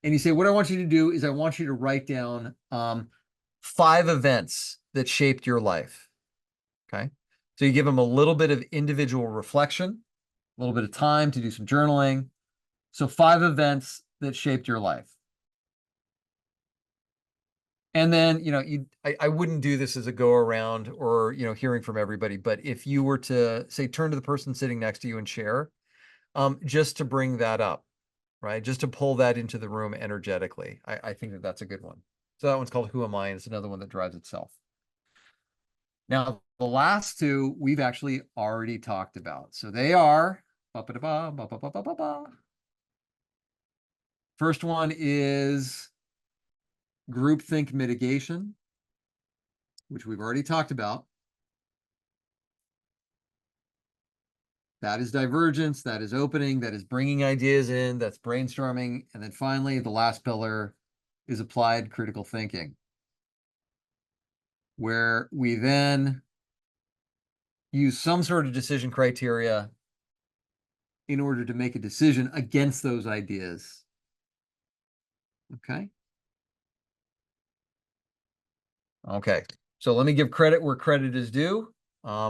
and you say, what I want you to do is I want you to write down 5 events that shaped your life. Okay. So you give them a little bit of individual reflection, a little bit of time to do some journaling. So 5 events that shaped your life. And then, I wouldn't do this as a go around or, hearing from everybody, but if you were to say, turn to the person sitting next to you and share, just to bring that up, right? Just to pull that into the room energetically. I think that that's a good one. So that one's called Who Am I? And it's another one that drives itself. Now, the last 2 we've actually already talked about. So they are, first one is groupthink mitigation, which we've already talked about. That is divergence, that is opening, that is bringing ideas in, that's brainstorming. And then finally, the last pillar is applied critical thinking, where we then use some sort of decision criteria in order to make a decision against those ideas. Okay. Okay. So let me give credit where credit is due.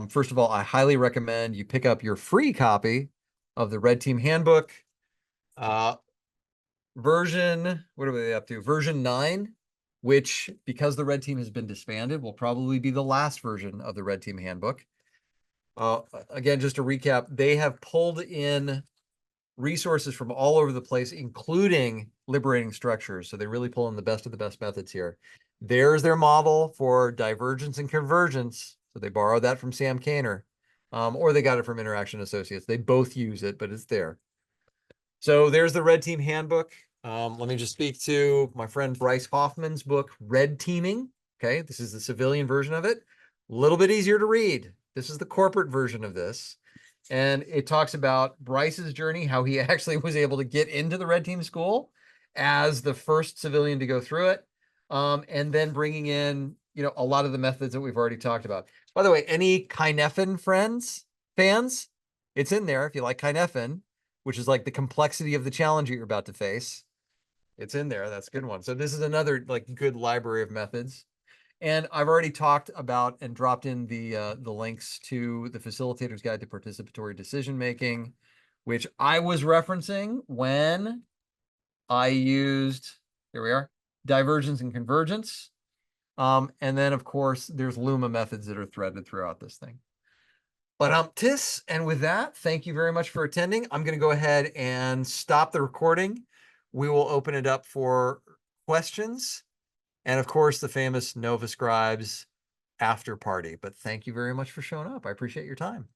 First of all, I highly recommend you pick up your free copy of the Red Team Handbook. Version, what are we up to? Version 9, which, because the Red Team has been disbanded, will probably be the last version of the Red Team Handbook. Again, just to recap, they have pulled in resources from all over the place, including liberating structures. So they really pull in the best of the best methods here. There's their model for divergence and convergence. So they borrowed that from Sam Kainer, or they got it from Interaction Associates. They both use it, but it's there. So there's the Red Team Handbook. Let me just speak to my friend Bryce Hoffman's book, Red Teaming. Okay, this is the civilian version of it. A little bit easier to read. This is the corporate version of this. And it talks about Bryce's journey, how he actually was able to get into the Red Team school as the first civilian to go through it. And then bringing in, a lot of the methods that we've already talked about. By the way, any Kynefin fans, it's in there if you like Kynefin, which is like the complexity of the challenge you're about to face. It's in there. That's a good one. So this is another like good library of methods. And I've already talked about and dropped in the links to the Facilitator's Guide to Participatory Decision Making, which I was referencing when I used, here we are, divergence and convergence. And then, of course, there's Luma methods that are threaded throughout this thing. But and with that, thank you very much for attending. I'm going to go ahead and stop the recording. We will open it up for questions. And of course, the famous Nova Scribes after party. But thank you very much for showing up. I appreciate your time.